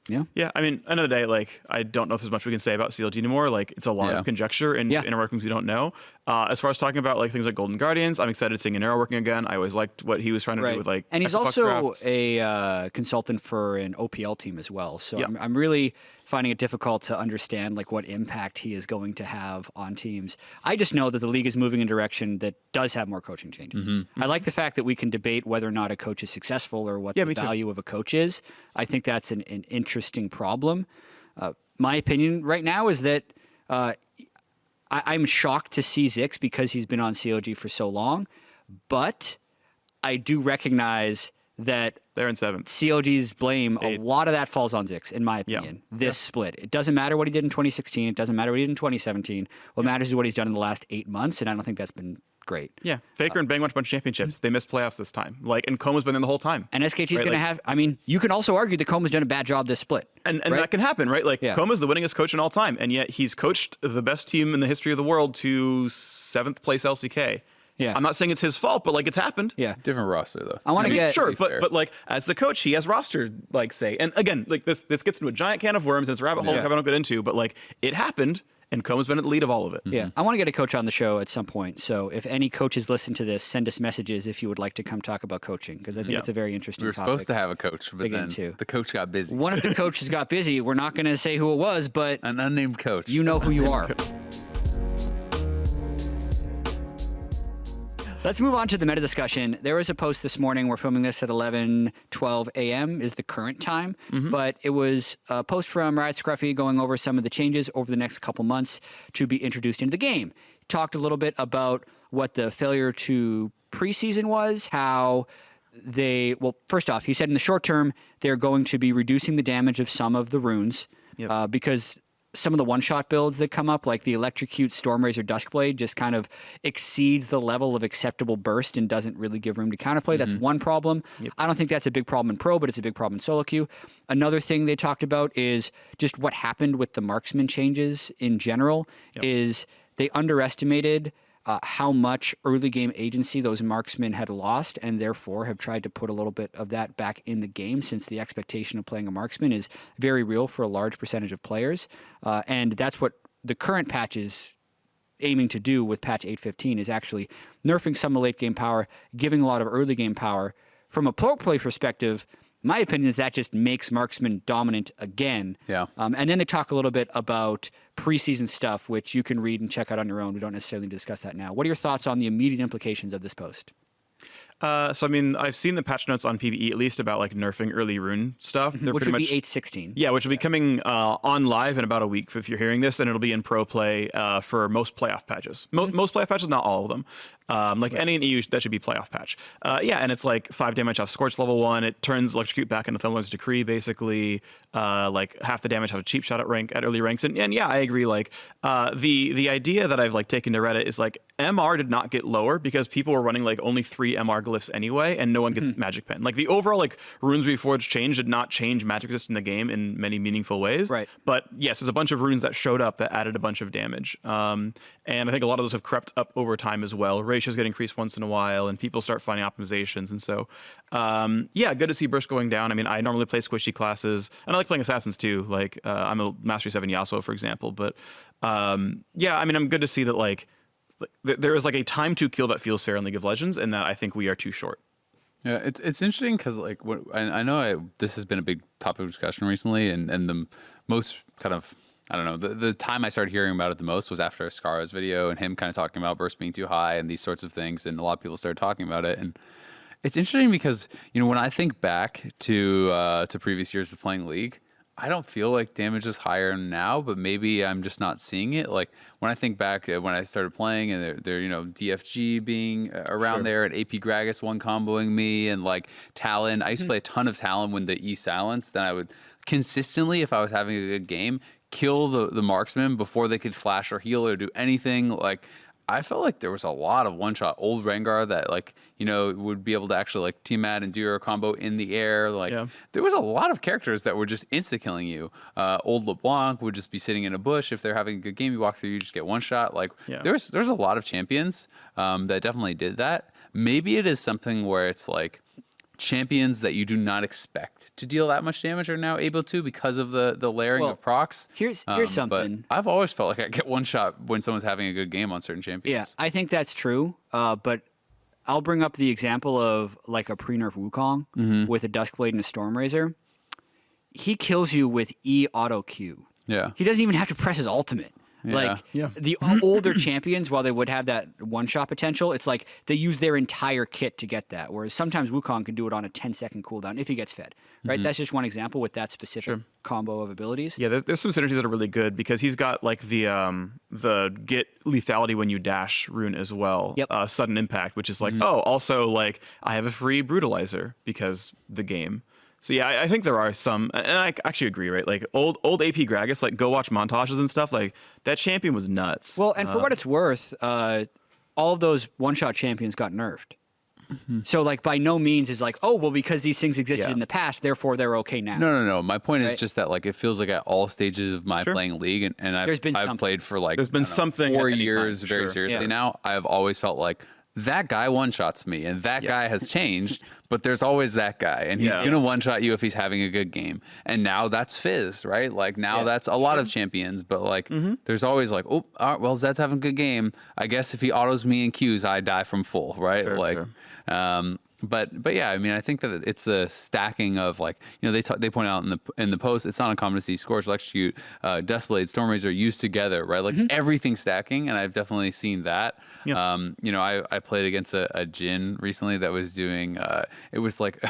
B: Yeah. I mean, end of the day, like I don't know if there's much we can say about CLG anymore. Like it's a lot of conjecture and inner workings we don't know. As far as talking about like things like Golden Guardians, I'm excited seeing Inero working again. I always liked what he was trying to do with like.
A: And he's also a consultant for an OPL team as well. So I'm really finding it difficult to understand like what impact he is going to have on teams. I just know that the league is moving in a direction that does have more coaching changes. I like the fact that we can debate whether or not a coach is successful or what the value of a coach is. I think that's an interesting problem. My opinion right now is that I'm shocked to see Zikz because he's been on CLG for so long, but I do recognize that
B: they're in 7th.
A: CLG's blame, a lot of that falls on Zikz, in my opinion. This split. It doesn't matter what he did in 2016. It doesn't matter what he did in 2017. What matters is what he's done in the last 8 months, and I don't think that's been great.
B: Yeah. Faker and Bang won a bunch of championships. They missed playoffs this time. Like, and Koma's been in the whole time.
A: And SKT's going to have, I mean, you can also argue that Koma's done a bad job this split.
B: And that can happen, right? Like, Koma's the winningest coach in all time, and yet he's coached the best team in the history of the world to 7th place LCK.
A: Yeah.
B: I'm not saying it's his fault, but like it's happened.
A: Yeah.
C: Different roster though.
A: I want to get
B: sure, but like as the coach, he has roster like say. And again, like this gets into a giant can of worms and it's a rabbit hole I don't get into, but like it happened and Koma's been at the lead of all of it.
A: Yeah. I want to get a coach on the show at some point. So if any coaches listen to this, send us messages if you would like to come talk about coaching because I think it's a very interesting topic.
C: We were supposed to have a coach, but then the coach got busy.
A: One of the coaches got busy. We're not going to say who it was, but
C: an unnamed coach.
A: You know who you are. Let's move on to the meta discussion. There was a post this morning. We're filming this at 11:12 a.m. is the current time. But it was a post from Riot Scruffy going over some of the changes over the next couple months to be introduced into the game. Talked a little bit about what the failure to preseason was, how well, first off, he said in the short term, they're going to be reducing the damage of some of the runes because some of the one-shot builds that come up, like the Electrocute Stormrazor Duskblade, just kind of exceeds the level of acceptable burst and doesn't really give room to counterplay. That's one problem. I don't think that's a big problem in Pro, but it's a big problem in solo queue. Another thing they talked about is just what happened with the marksman changes in general is they underestimated how much early game agency those marksmen had lost, and therefore have tried to put a little bit of that back in the game, since the expectation of playing a marksman is very real for a large percentage of players. And that's what the current patch is aiming to do with patch 8.15, is actually nerfing some of late game power, giving a lot of early game power. From a pro play perspective, my opinion is that just makes marksman dominant again.
C: Yeah.
A: And then they talk a little bit about preseason stuff, which you can read and check out on your own. We don't necessarily discuss that now. What are your thoughts on the immediate implications of this post?
B: So I mean, I've seen the patch notes on PvE at least about like nerfing early rune stuff. They're
A: Which
B: pretty
A: would
B: much
A: be 8.16.
B: Yeah, which will be coming on live in about a week if you're hearing this, and it'll be in pro play for most playoff patches. Most playoff patches, not all of them. Like NA and EU, that should be playoff patch. Yeah, and it's like 5 damage off Scorch level 1. It turns Electrocute back into Thunderlord's Decree, basically. Like half the damage, have a cheap shot at early ranks. And yeah, I agree. Like the idea that I've like taken to Reddit is like MR did not get lower because people were running like only 3 MR glyphs anyway, and no one gets Magic Pen. Like the overall like Runes Reforged change did not change Magic Resist in the game in many meaningful ways.
A: Right.
B: But yes, there's a bunch of runes that showed up that added a bunch of damage. And I think a lot of those have crept up over time as well. Ratios get increased once in a while, and people start finding optimizations. And so, yeah, good to see burst going down. I mean, I normally play squishy classes, and I like playing assassins too. Like I'm a Mastery 7 Yasuo, for example. But yeah, I mean, I'm good to see that like there is like a time to kill that feels fair in League of Legends, and that I think we are too short.
C: Yeah, it's interesting because like I know this has been a big topic of discussion recently, and the most kind of, I don't know, the time I started hearing about it the most was after Ascaro's video and him kind of talking about burst being too high and these sorts of things, and a lot of people started talking about it. And it's interesting because, you know, when I think back to previous years of playing League, I don't feel like damage is higher now, but maybe I'm just not seeing it. Like when I think back when I started playing, and they're you know, DFG being around there, and AP Gragas one comboing me, and like Talon. I used to play a ton of Talon when the E silenced. Then I would consistently, if I was having a good game, kill the marksman before they could flash or heal or do anything. Like I felt like there was a lot of one-shot old Rengar that, like, you know, would be able to actually like team ad and do your combo in the air. Like there was a lot of characters that were just insta-killing you. Old LeBlanc would just be sitting in a bush. If they're having a good game, you walk through, you just get one shot. Like there's a lot of champions that definitely did that. Maybe it is something where it's like champions that you do not expect to deal that much damage are now able to because of the layering of procs.
A: Here's something.
C: But I've always felt like I get one shot when someone's having a good game on certain champions.
A: Yeah, I think that's true. But I'll bring up the example of like a pre-nerf Wukong with a Duskblade and a Stormrazor. He kills you with E auto Q.
C: Yeah.
A: He doesn't even have to press his ultimate. Like the older champions, while they would have that one-shot potential, it's like they use their entire kit to get that. Whereas sometimes Wukong can do it on a 10-second cooldown if he gets fed. Right? That's just one example with that specific combo of abilities.
B: Yeah, there's some synergies that are really good because he's got like the get lethality when you dash rune as well. Sudden impact, which is like, oh, also like I have a free brutalizer because the game. So yeah, I think there are some, and I actually agree, right? Like old AP Gragas, like go watch montages and stuff. Like that champion was nuts.
A: Well, and for what it's worth, all of those one-shot champions got nerfed. So like by no means is like, oh, well, because these things existed in the past, therefore they're okay now.
C: No. My point is just that like it feels like at all stages of my playing League, and I've played for like
B: there's been something
C: 4 years very seriously now. I've always felt like that guy one-shots me, and that guy has changed, but there's always that guy, and he's going to one-shot you if he's having a good game. And now that's Fizz, right? Like, now that's a lot of champions, but, like, there's always, like, oh, all right, well, Zed's having a good game. I guess if he autos me in Qs, I die from full, right? But yeah, I mean, I think that it's the stacking of, like, you know, they point out in the post, it's not uncommon to see Scorch, Electrocute, Duskblade, Stormrazor used together, right? Like everything stacking, and I've definitely seen that. You know, I played against a Jhin recently that was doing, it was like,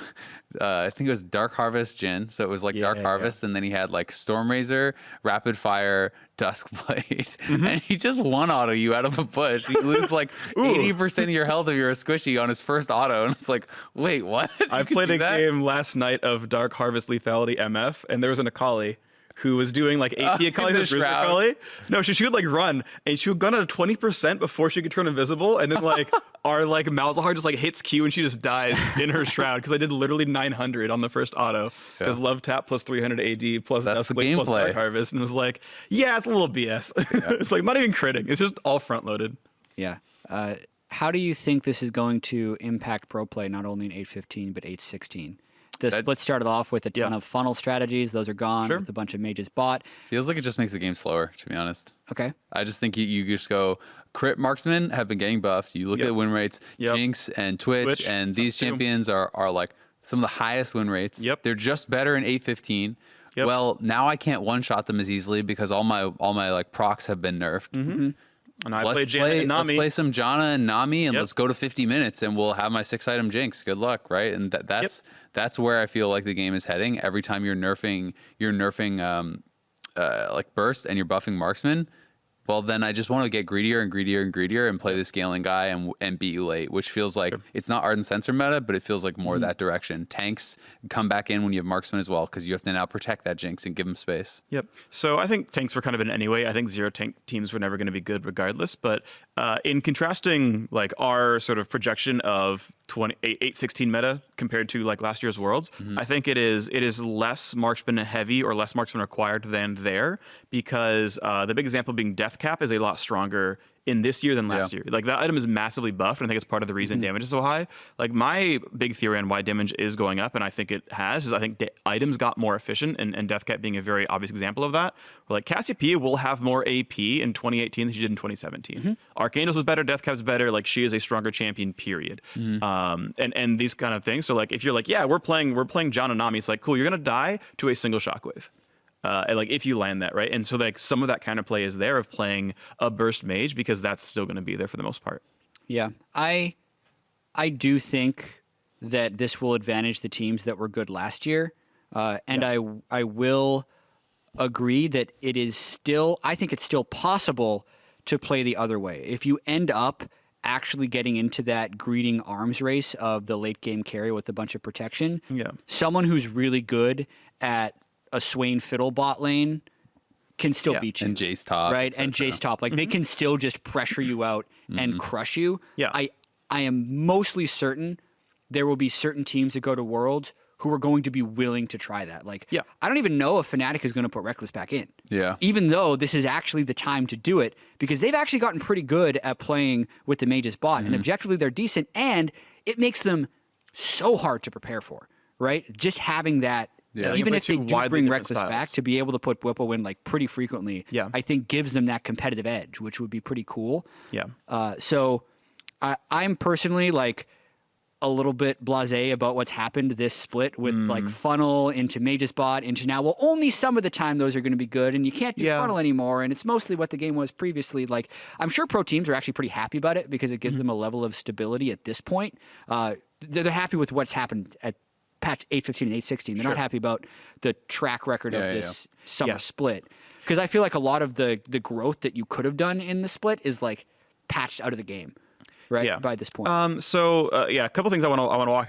C: I think it was Dark Harvest Jhin, so it was like Dark Harvest, and then he had like Stormrazor, Rapid Fire, Duskblade, and he just one auto you out of a bush. You lose like 80% of your health if you're a squishy on his first auto, and it's like, wait, what?
B: I played a game last night of Dark Harvest Lethality MF, and there was an Akali who was doing like AP Akali with Akali. No, she would like run, and she would gun at 20% before she could turn invisible, and then like our like Malzahar just like hits Q and she just dies in her shroud because I did literally 900 on the first auto because Love Tap plus 300 AD plus Duskblade plus Dark Harvest, and it was like, yeah, it's a little BS. It's like not even critting, it's just all front loaded.
A: Yeah. How do you think this is going to impact pro play, not only in 8.15, but 8.16? The split started off with a ton of funnel strategies. Those are gone with a bunch of mages bought.
C: Feels like it just makes the game slower, to be honest.
A: Okay.
C: I just think you just go, crit marksmen have been getting buffed. You look at win rates, Jinx and Twitch and these champions are like some of the highest win rates. They're just better in 8.15. Well, now I can't one-shot them as easily because all my like procs have been nerfed.
B: And I play Janna and Nami.
C: Let's play some Janna and Nami, and let's go to 50 minutes, and we'll have my 6-item Jinx. Good luck, right? And that's where I feel like the game is heading. Every time you're nerfing like burst and you're buffing marksman, well, then I just want to get greedier and greedier and greedier and play the scaling guy and beat you late, which feels like it's not Ardent Sensor meta, but it feels like more that direction. Tanks come back in when you have marksman as well, because you have to now protect that Jinx and give him space.
B: So I think tanks were kind of in anyway. I think zero tank teams were never going to be good regardless. But in contrasting like our sort of projection of 8.16 meta compared to like last year's Worlds, I think it is less marksman heavy or less marksman required than there, because the big example being Death Cap is a lot stronger in this year than last year. Like that item is massively buffed, and I think it's part of the reason damage is so high. Like my big theory on why damage is going up, and I think it has, is I think items got more efficient, and Death Cap being a very obvious example of that. Where like Cassiopeia will have more AP in 2018 than she did in 2017. Archangels is better, Death Cap's better, like she is a stronger champion, period. And these kind of things. So like if you're like, yeah, we're playing John and Nami, it's like, cool, you're gonna die to a single shockwave. And like if you land that, right? And so like some of that kind of play is there of playing a burst mage, because that's still going to be there for the most part.
A: Yeah, I do think that this will advantage the teams that were good last year, and I will agree that it is still, I think it's still possible to play the other way. If you end up actually getting into that greeting arms race of the late game carry with a bunch of protection, someone who's really good at a Swain Fiddle bot lane can still beat you.
C: And Jace top.
A: Right, and Jace top. Like, they can still just pressure you out and crush you. I am mostly certain there will be certain teams that go to Worlds who are going to be willing to try that. Like, I don't even know if Fnatic is going to put Reckless back in. Even though this is actually the time to do it, because they've actually gotten pretty good at playing with the Mage's bot, and objectively they're decent, and it makes them so hard to prepare for, right? Just having that, even if they do bring Reckless back, to be able to put Whipple in like pretty frequently, I think gives them that competitive edge, which would be pretty cool. So I'm personally like a little bit blasé about what's happened this split with like funnel into Mage's bot into now. Well, only some of the time those are going to be good, and you can't do funnel anymore, and it's mostly what the game was previously. Like, I'm sure pro teams are actually pretty happy about it because it gives them a level of stability at this point. They're happy with what's happened at patch 8.15 and 8.16. They're not happy about the track record of this summer split, because I feel like a lot of the growth that you could have done in the split is like patched out of the game, right? By this point.
B: A couple things I want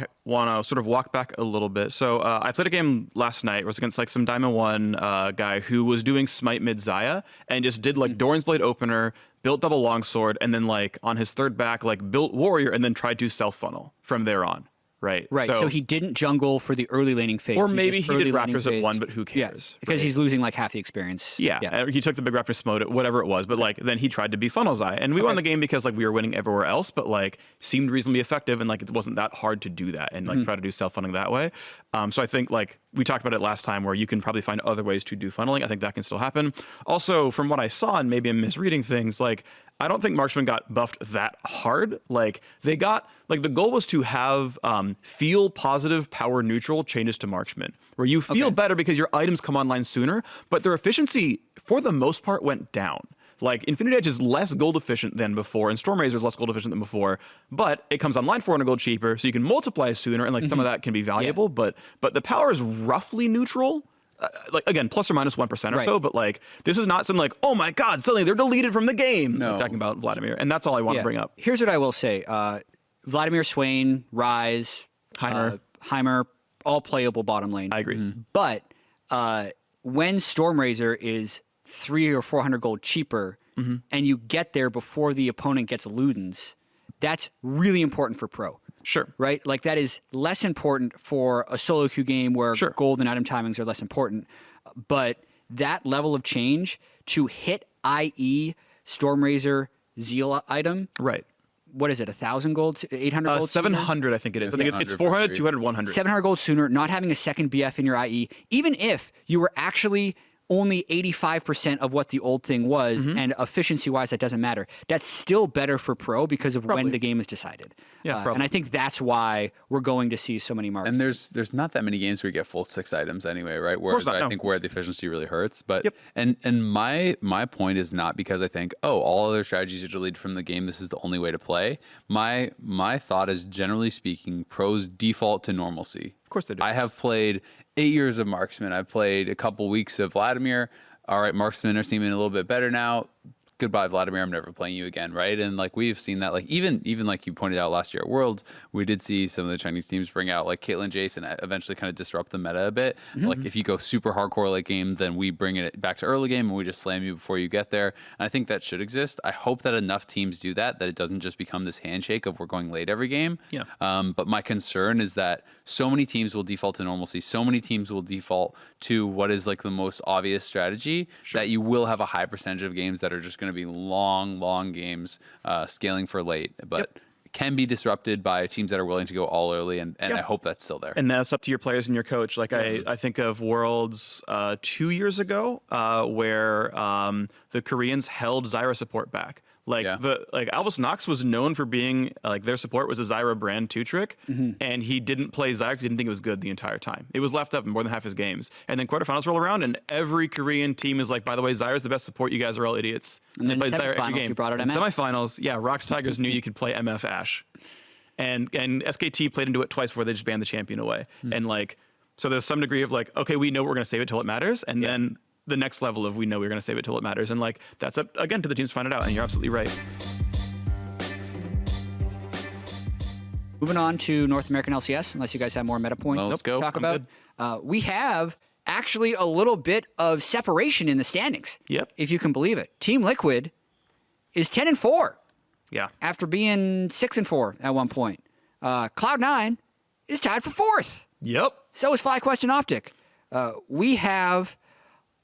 B: to sort of walk back a little bit. So I played a game last night. It was against like some Diamond 1 guy who was doing Smite mid Xayah and just did like Doran's Blade opener, built double longsword, and then like on his third back like built warrior, and then tried to self funnel from there on. Right.
A: So he didn't jungle for the early laning phase.
B: Or maybe he did Raptors at 1, but who cares?
A: Because he's losing like half the experience.
B: He took the big Raptor smote, whatever it was, but like then he tried to be Funnel Zai. And we won the game because like we were winning everywhere else, but like seemed reasonably effective, and like it wasn't that hard to do that and like try to do self-funneling that way. So I think like we talked about it last time, where you can probably find other ways to do funneling. I think that can still happen. Also, from what I saw, and maybe I'm misreading things, like I don't think Marksman got buffed that hard. Like they got, like the goal was to have feel positive, power neutral changes to Marksman, where you feel better because your items come online sooner, but their efficiency for the most part went down. Like Infinity Edge is less gold efficient than before, and Storm Razor is less gold efficient than before, but it comes online 400 gold cheaper, so you can multiply sooner, and like some of that can be valuable, but the power is roughly neutral. Like again, plus or minus 1% or so, but like this is not something like, oh my god, suddenly they're deleted from the game.
C: No.
B: I'm talking about Vladimir, and that's all I want to bring up.
A: Here's what I will say: Vladimir, Swain, Ryze, Heimer, all playable bottom lane.
B: I agree.
A: But when Stormrazor is 300 or 400 gold cheaper, and you get there before the opponent gets Ludens, that's really important for pro.
B: Sure.
A: Right? Like that is less important for a solo queue game where gold and item timings are less important. But that level of change to hit, i.e. Stormrazor Zeal item.
B: Right.
A: what is it, 1,000 gold, 800 gold?
B: 700, I think it is. I think it's 400, 200, 100.
A: 700 gold sooner, not having a second BF in your IE, even if you were actually only 85% of what the old thing was, and efficiency-wise, that doesn't matter. That's still better for pro because of when the game is decided.
B: Yeah,
A: and I think that's why we're going to see so many marks.
C: And there's not that many games where you get full 6 items anyway, right? Whereas I think where the efficiency really hurts. But and my point is not because I think, oh, all other strategies are deleted from the game, this is the only way to play. My thought is, generally speaking, pros default to normalcy.
B: Of course they do.
C: I have played 8 years of Marksman. I've played a couple weeks of Vladimir. All right, Marksmen are seeming a little bit better now. Goodbye, Vladimir. I'm never playing you again, right? And like we've seen that, like even like you pointed out last year at Worlds, we did see some of the Chinese teams bring out like Caitlyn Jace and eventually kind of disrupt the meta a bit. Like if you go super hardcore late game, then we bring it back to early game and we just slam you before you get there. And I think that should exist. I hope that enough teams do that it doesn't just become this handshake of we're going late every game.
B: Yeah.
C: But my concern is that so many teams will default to normalcy. So many teams will default to what is like the most obvious strategy that you will have a high percentage of games that are just going to be long games scaling for late, but can be disrupted by teams that are willing to go all early, and I hope that's still there.
B: And that's up to your players and your coach. Like I think of Worlds 2 years ago where the Koreans held Zyra support back. Albus Nox was known for being like their support was a Zyra brand 2-trick, and he didn't play Zyra because he didn't think it was good the entire time. It was left up in more than half his games. And then quarterfinals roll around, and every Korean team is like, by the way, Zyra's the best support. You guys are all idiots.
A: And then
B: they play Zyra every
A: semifinals,
B: game.
A: you brought out
B: in
A: MF.
B: Semifinals, Rox Tigers knew you could play MF Ashe, and SKT played into it twice before they just banned the champion away. And like, so there's some degree of like, okay, we know we're going to save it till it matters, and then the next level of we know we're going to save it till it matters, and like that's up again to the teams to find it out. And you're absolutely right.
A: Moving on to North American LCS, unless you guys have more meta points
C: let's
A: to
C: go.
A: talk
C: I'm
A: about. We have actually a little bit of separation in the standings.
B: Yep.
A: If you can believe it. Team Liquid is 10-4
B: Yeah.
A: after being 6-4 at one point. Cloud9 is tied for 4th.
B: Yep.
A: So is FlyQuest Optic. We have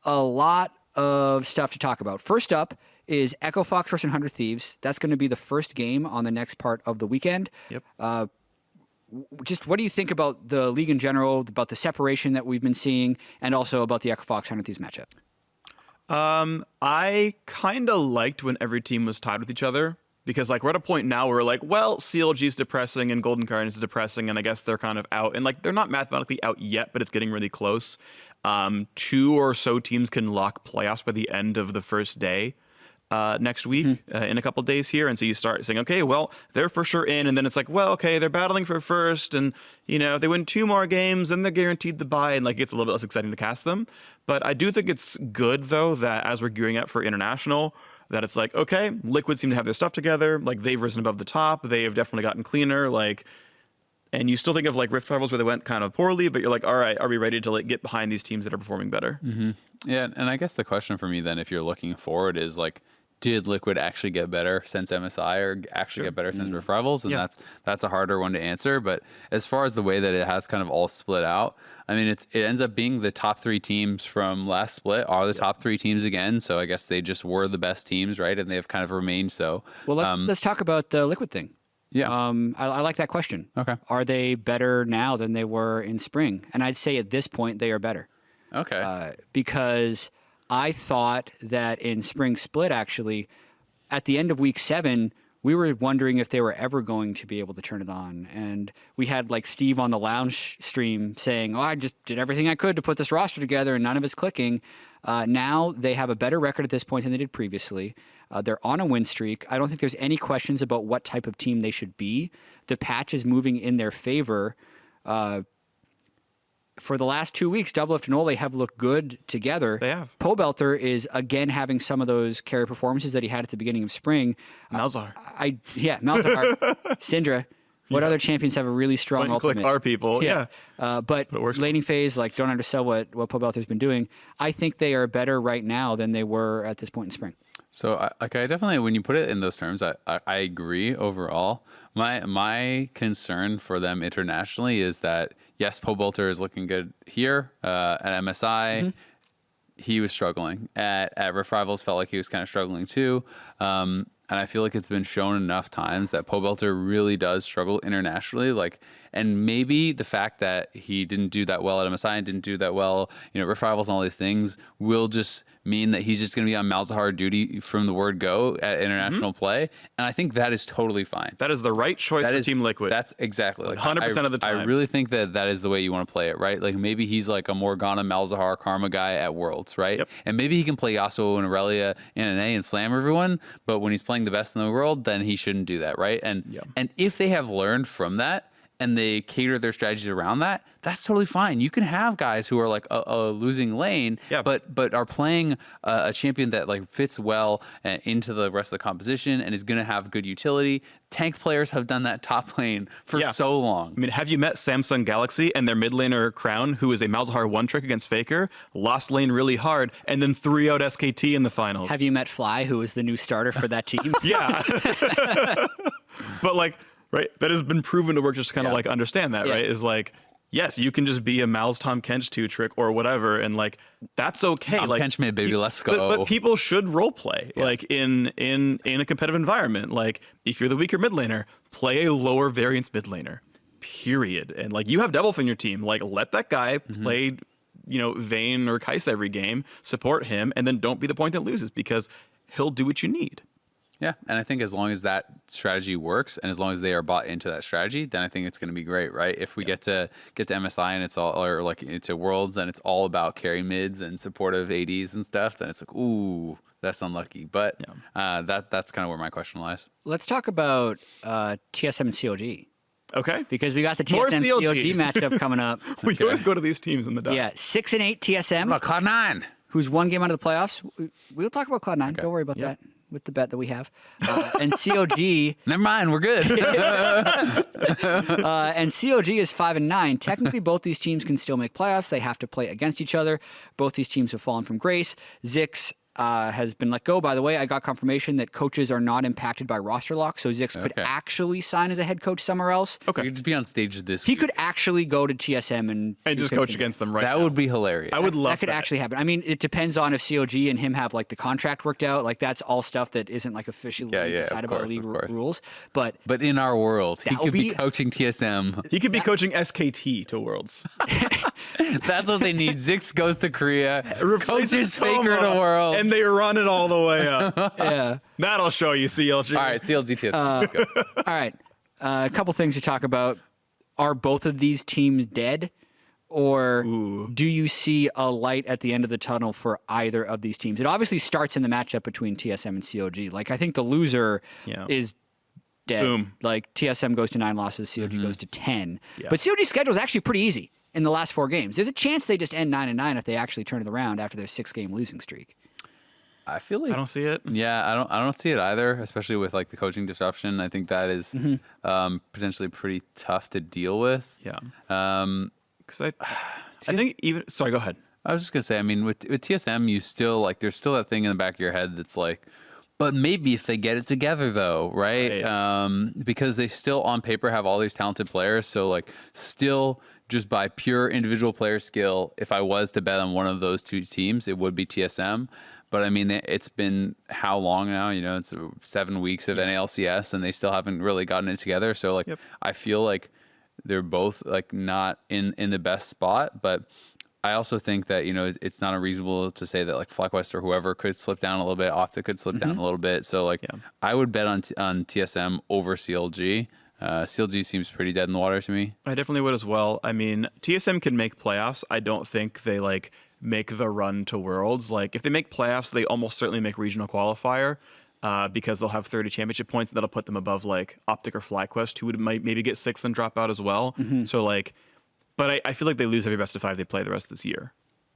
A: a lot of stuff to talk about. First up is Echo Fox versus 100 Thieves. That's going to be the first game on the next part of the weekend.
B: Yep.
A: Just what do you think about the league in general, about the separation that we've been seeing, and also about the Echo Fox 100 Thieves matchup?
B: I kind of liked when every team was tied with each other, because like we're at a point now where we're like, well, CLG is depressing and Golden Guardians is depressing, and I guess they're kind of out, and like they're not mathematically out yet, but it's getting really close. 2 or so teams can lock playoffs by the end of the first day. Next week in a couple days here, and so you start saying, okay, well, they're for sure in, and then it's like, well, okay, they're battling for first, and you know, they win 2 more games, and they're guaranteed the bye, and like it's a little bit less exciting to cast them. But I do think it's good though that as we're gearing up for international, that it's like, okay, Liquid seem to have their stuff together, like they've risen above the top, they have definitely gotten cleaner, like. And you still think of like Rift Rivals where they went kind of poorly, but you're like, all right, are we ready to like get behind these teams that are performing better?
C: Yeah, and I guess the question for me then, if you're looking forward, is like, did Liquid actually get better since MSI, or actually get better since Rift Rivals? And that's a harder one to answer. But as far as the way that it has kind of all split out, I mean, it ends up being the top 3 teams from last split are the top 3 teams again. So I guess they just were the best teams, right? And they've kind of remained so.
A: Well, let's talk about the Liquid thing.
C: Yeah.
A: I like that question.
C: Okay.
A: Are they better now than they were in spring? And I'd say at this point they are better.
C: Okay.
A: Because I thought that in spring split, actually, at the end of week 7, we were wondering if they were ever going to be able to turn it on. And we had like Steve on the lounge stream saying, oh, I just did everything I could to put this roster together and none of it's clicking. Now they have a better record at this point than they did previously. They're on a win streak. I don't think there's any questions about what type of team they should be. The patch is moving in their favor. For the last 2 weeks, Doublelift and Ole have looked good together.
B: They have.
A: Pobelter is again having some of those carry performances that he had at the beginning of spring.
B: Malzahar.
A: Malzahar, Syndra. What other champions have a really strong
B: Point and
A: ultimate?
B: click our people. Yeah.
A: But laning phase, like, don't undersell what Pobelter's been doing. I think they are better right now than they were at this point in spring.
C: So, I definitely, when you put it in those terms, I agree overall. My concern for them internationally is that, yes, Pobelter is looking good here at MSI. He was struggling. At Rift Rivals, felt like he was kind of struggling too. And I feel like it's been shown enough times that Pobelter really does struggle internationally. And maybe the fact that he didn't do that well at MSI and didn't do that well, Rift Rivals and all these things will just mean that he's just going to be on Malzahar duty from the word go at international play. And I think that is totally fine.
B: That is the right choice for Team Liquid.
C: That's exactly
B: 100% of the time.
C: I really think that is the way you want to play it, right? Like maybe he's like a Morgana, Malzahar, Karma guy at Worlds, right?
B: Yep.
C: And maybe he can play Yasuo and Aurelia in NA and slam everyone, but when he's playing the best in the world, then he shouldn't do that, right? And if they have learned from that, and they cater their strategies around that, that's totally fine. You can have guys who are like a losing lane, but are playing a champion that like fits well into the rest of the composition and is going to have good utility. Tank players have done that top lane for so long.
B: I mean, have you met Samsung Galaxy and their mid laner Crown, who is a Malzahar one trick against Faker, lost lane really hard, and then 3-0'd SKT in the finals?
A: Have you met Fly, who is the new starter for that team?
B: Yeah. But like, right, that has been proven to work. Just kind of like understand that, right? Is like, yes, you can just be a Mal's Tom Kench 2 trick or whatever, and like that's okay.
C: Tom
B: like
C: Kench made baby, let's go.
B: But people should role play like in a competitive environment. Like if you're the weaker mid laner, play a lower variance mid laner. Period. And like you have Devilf in your team, like let that guy play, Vayne or Kai'Sa every game, support him, and then don't be the point that loses because he'll do what you need.
C: Yeah, and I think as long as that strategy works, and as long as they are bought into that strategy, then I think it's going to be great, right? If we get to MSI and it's all, or like into Worlds, and it's all about carry mids and supportive ADs and stuff, then it's like, ooh, that's unlucky. But that's kind of where my question lies.
A: Let's talk about TSM and COG.
B: Okay.
A: Because we got the TSM COG matchup coming up.
B: We always go to these teams in the dot.
A: Yeah, 6-8 TSM.
C: What about Cloud9?
A: Who's one game out of the playoffs. We'll talk about Cloud9. Okay. Don't worry about that. With the bet that we have. And COG...
C: Never mind, we're good.
A: And COG is 5-9. Technically, both these teams can still make playoffs. They have to play against each other. Both these teams have fallen from grace. Zikz has been let go. By the way, I got confirmation that coaches are not impacted by roster lock, so Zikz could actually sign as a head coach somewhere else.
C: Okay. So he'd just be on stage this
A: He
C: week.
A: could actually go to TSM and
B: just coach against them right
C: That
B: now.
C: would be hilarious.
B: I would love
A: that. Could actually happen. I mean, it depends on if COG and him have like the contract worked out. Like that's all stuff that isn't like officially decided by league rules. But
C: in our world, he could be coaching TSM.
B: He could be coaching SKT to Worlds.
C: That's what they need. Zikz goes to Korea, coaches Faker to Worlds.
B: And they run it all the way up.
A: Yeah.
B: That'll show you, CLG.
C: All right, CLG TSM. Let's go.
A: All right. A couple things to talk about. Are both of these teams dead? Or do you see a light at the end of the tunnel for either of these teams? It obviously starts in the matchup between TSM and COG. Like, I think the loser is dead.
B: Boom.
A: Like, TSM goes to 9 losses, COG goes to 10. Yeah. But COG's schedule is actually pretty easy in the last 4 games. There's a chance they just end 9-9 if they actually turn it around after their 6-game losing streak.
C: I feel like
B: I don't see it.
C: Yeah, I don't see it either, especially with like the coaching disruption. I think that is potentially pretty tough to deal with.
B: Yeah. Because I think even sorry, go ahead.
C: I was just gonna say, I mean, with TSM, you still like there's still that thing in the back of your head that's like, but maybe if they get it together though, right? Because they still on paper have all these talented players, so like still just by pure individual player skill, if I was to bet on one of those two teams, it would be TSM. But I mean, it's been how long now? It's 7 weeks of NA LCS, and they still haven't really gotten it together. So like, I feel like they're both like not in the best spot. But I also think that it's not unreasonable to say that like FlyQuest or whoever could slip down a little bit, Optic could slip down a little bit. So like, I would bet on TSM over CLG. CLG seems pretty dead in the water to me.
B: I definitely would as well. I mean, TSM can make playoffs. I don't think they like make the run to Worlds. Like if they make playoffs, they almost certainly make regional qualifier because they'll have 30 championship points. And that'll put them above like Optic or FlyQuest, who would maybe get 6th and drop out as well. So like, but I feel like they lose every best of 5 they play the rest of this year.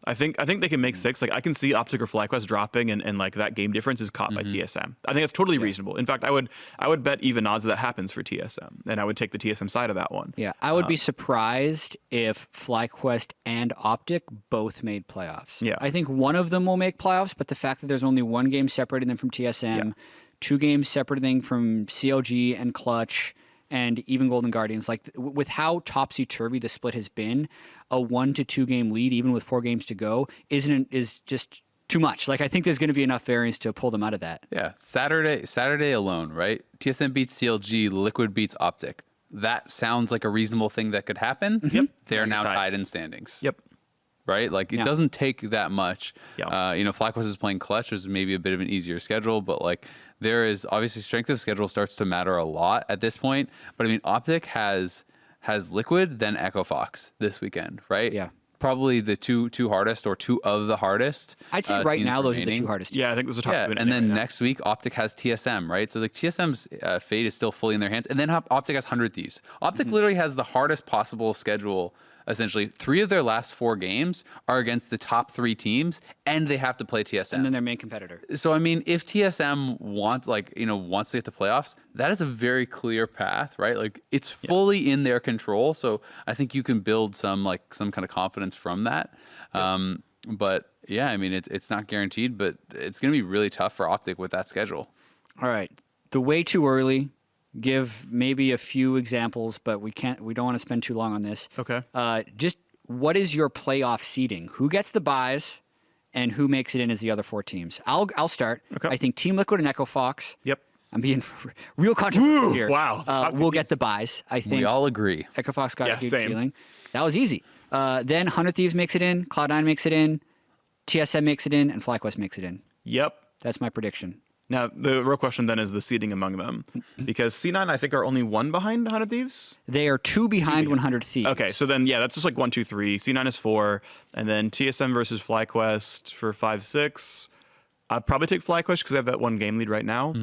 B: I think they can make 6. Like I can see Optic or FlyQuest dropping, and like that game difference is caught by TSM. I think that's totally reasonable. In fact, I would bet even odds that happens for TSM, and I would take the TSM side of that one.
A: Yeah, I would be surprised if FlyQuest and Optic both made playoffs.
B: Yeah,
A: I think one of them will make playoffs, but the fact that there's only one game separating them from TSM, 2 games separating from COG and Clutch, and even Golden Guardians, like with how topsy-turvy the split has been, a 1 to 2 game lead, even with 4 games to go, is just too much. Like I think there's going to be enough variance to pull them out of that.
C: Yeah, Saturday alone, right? TSM beats CLG, Liquid beats Optic. That sounds like a reasonable thing that could happen.
B: Yep.
C: They're now tied in standings.
B: Yep.
C: Right? Like it doesn't take that much.
B: Yeah.
C: FlyQuest is playing Clutch, which is maybe a bit of an easier schedule, but like there is obviously strength of schedule starts to matter a lot at this point. But I mean, Optic has Liquid, then Echo Fox this weekend, right?
A: Yeah.
C: Probably the two hardest or two of the hardest.
A: I'd say right
C: teams
A: now those are the
C: remaining.
A: two hardest.
B: Yeah, I think those are top.
C: Yeah, and then next week Optic has TSM, right? So like TSM's fate is still fully in their hands, and then Optic has 100 Thieves. Optic literally has the hardest possible schedule. Essentially, 3 of their last 4 games are against the top 3 teams, and they have to play TSM.
A: And then their main competitor.
C: So I mean, if TSM wants to get to playoffs, that is a very clear path, right? Like it's fully in their control. So I think you can build some kind of confidence from that. But yeah, I mean, it's not guaranteed, but it's going to be really tough for Optic with that schedule.
A: All right. The way too early. Give maybe a few examples, but we don't want to spend too long on this.
B: Okay.
A: Just what is your playoff seeding? Who gets the buys and who makes it in as the other 4 teams? I'll start.
B: Okay.
A: I think Team Liquid and Echo Fox.
B: Yep.
A: I'm being real controversial here.
B: Wow.
A: We'll get the buys. I think
C: We all agree.
A: Echo Fox got a huge
B: same.
A: ceiling. That was easy. Then 100 Thieves makes it in, Cloud9 makes it in, TSM makes it in, and FlyQuest makes it in.
B: Yep.
A: That's my prediction.
B: Now, the real question then is the seeding among them. Because C9, I think, are only 1 behind 100 Thieves.
A: They are 2 behind 100 Thieves.
B: Okay, so then, yeah, that's just like 1, 2, 3. C9 is 4. And then TSM versus FlyQuest for 5, 6. I'd probably take FlyQuest because they have that 1 game lead right now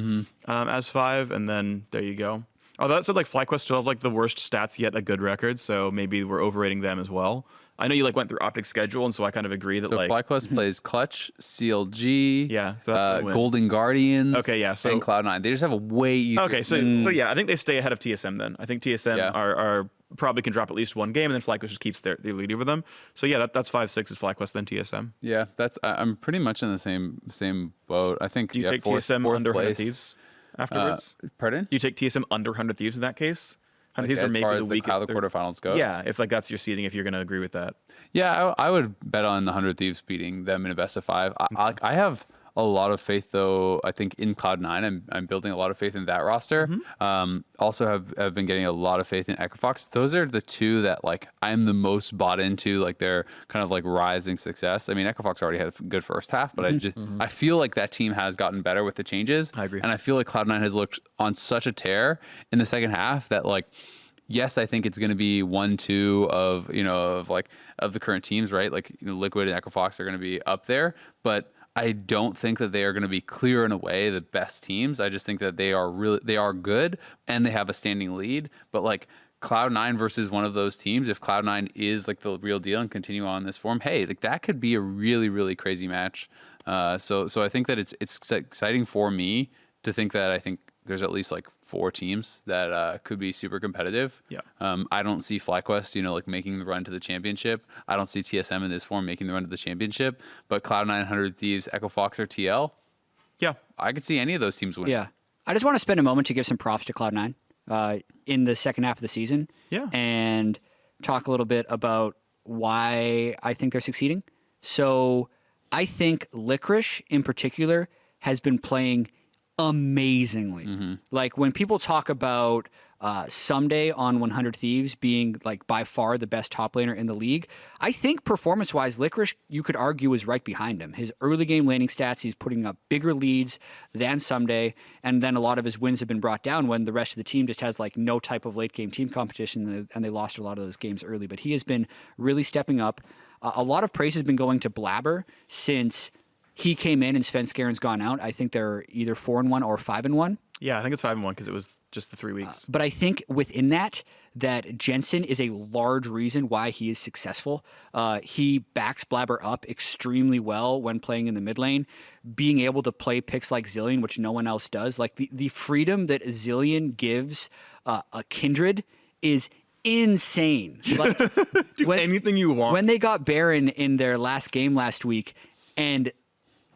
B: as 5. And then there you go. Oh, that said, like, FlyQuest still have, like, the worst stats yet a good record. So maybe we're overrating them as well. I know you like went through Optic's schedule, and so I kind of agree that
C: So
B: like
C: FlyQuest plays Clutch, CLG,
B: Yeah, so that's a win.
C: Golden Guardians,
B: Okay, yeah, so-
C: and Cloud9. They just have a way easier.
B: okay, so yeah, I think they stay ahead of TSM then. I think TSM
C: Yeah.
B: are probably can drop at least 1 game, and then FlyQuest just keeps their lead over them. So yeah, that's 5, 6 is FlyQuest then TSM.
C: Yeah, I'm pretty much in the same boat. I think
B: Do you take
C: fourth
B: TSM under 100
C: place.
B: Thieves afterwards?
C: Pardon?
B: Do you take TSM under 100 Thieves in that case? 100 Thieves are
C: as
B: maybe
C: far
B: the
C: as
B: weakest.
C: how the quarterfinals goes.
B: Yeah, if like that's your seeding, if you're going to agree with that.
C: Yeah, I would bet on the 100 Thieves beating them in a best of 5. I have a lot of faith, though. I think in Cloud9, I'm building a lot of faith in that roster. Also have been getting a lot of faith in Echo Fox. Those are the 2 that like I'm the most bought into, like their kind of like rising success. I mean, Echo Fox already had a good first half, but I feel like that team has gotten better with the changes.
B: I agree.
C: And I feel like Cloud9 has looked on such a tear in the second half that like, yes, I think it's going to be 1-2 of the current teams, right? Like Liquid and Echo Fox are going to be up there, but I don't think that they are going to be clear in a way the best teams. I just think that they are good and they have a standing lead. But like Cloud9 versus one of those teams, if Cloud9 is like the real deal and continue on this form, hey, like that could be a really, really crazy match. So I think that it's exciting for me to think that I think there's at least like 4 teams that could be super competitive.
B: Yeah.
C: I don't see FlyQuest, like making the run to the championship. I don't see TSM in this form making the run to the championship. But Cloud9, 100 Thieves, Echo Fox, or TL,
B: Yeah.
C: I could see any of those teams win.
A: Yeah. I just want to spend a moment to give some props to Cloud9 in the second half of the season.
B: Yeah.
A: And talk a little bit about why I think they're succeeding. So I think Licorice in particular has been playing amazingly. Like when people talk about Someday on 100 Thieves being like by far the best top laner in the league, I think performance-wise, Licorice, you could argue, is right behind him. His early game laning stats, he's putting up bigger leads than Someday, and then a lot of his wins have been brought down when the rest of the team just has like no type of late game team competition, and they lost a lot of those games early. But he has been really stepping up. A lot of praise has been going to Blabber since he came in and Svenskaren's gone out. I think they're either 4-1 or 5-1.
B: Yeah, I think it's 5-1 because it was just the 3 weeks.
A: But I think within that Jensen is a large reason why he is successful. He backs Blabber up extremely well when playing in the mid lane, being able to play picks like Zillion, which no one else does. Like the freedom that Zillion gives a Kindred is insane. Like,
B: Do anything you want.
A: when they got Baron in their last game last week, and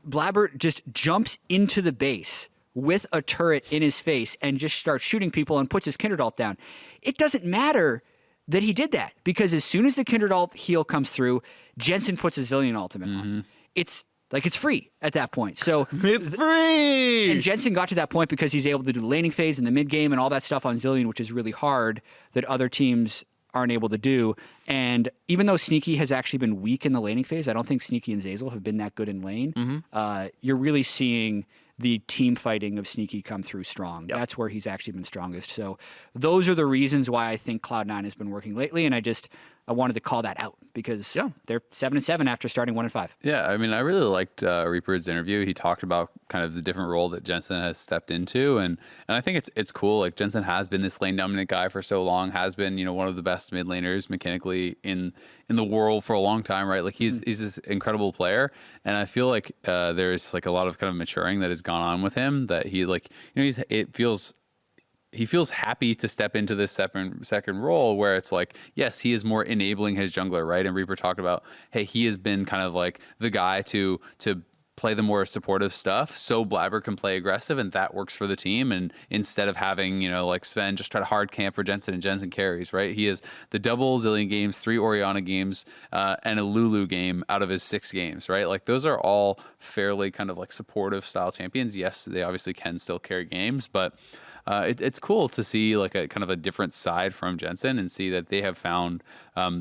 A: Blabber just jumps into the base with a turret in his face and just starts shooting people and puts his Kindred ult down. It doesn't matter that he did that, because as soon as the Kindred ult heal comes through, Jensen puts a Zillion ultimate on. It's Like, it's free at that point. So
B: It's free.
A: and Jensen got to that point because he's able to do the laning phase and the mid game and all that stuff on Zillion, which is really hard that other teams aren't able to do. And even though Sneaky has actually been weak in the laning phase, I don't think Sneaky and Zeyzal have been that good in lane. You're really seeing the team fighting of Sneaky come through strong. That's where he's actually been strongest. So those are the reasons why I think Cloud9 has been working lately. And I wanted to call that out because they're 7-7 after starting 1-5.
C: Yeah, I mean, I really liked Reaper's interview. He talked about kind of the different role that Jensen has stepped into, and I think it's cool. Like, Jensen has been this lane dominant guy for so long, has been, one of the best mid laners mechanically in the world for a long time, right? Like, he's this incredible player, and I feel like there's like a lot of kind of maturing that has gone on with him. That he he feels happy to step into this second role where it's like, yes, he is more enabling his jungler, right? And Reaper talked about, hey, he has been kind of like the guy to play the more supportive stuff so Blabber can play aggressive, and that works for the team. And instead of having, like Sven just try to hard camp for Jensen and Jensen carries, right? He has the double Zillion games, 3 Orianna games, and a Lulu game out of his 6 games, right? Like, those are all fairly kind of like supportive style champions. Yes, they obviously can still carry games, but it's cool to see like a kind of a different side from Jensen and see that they have found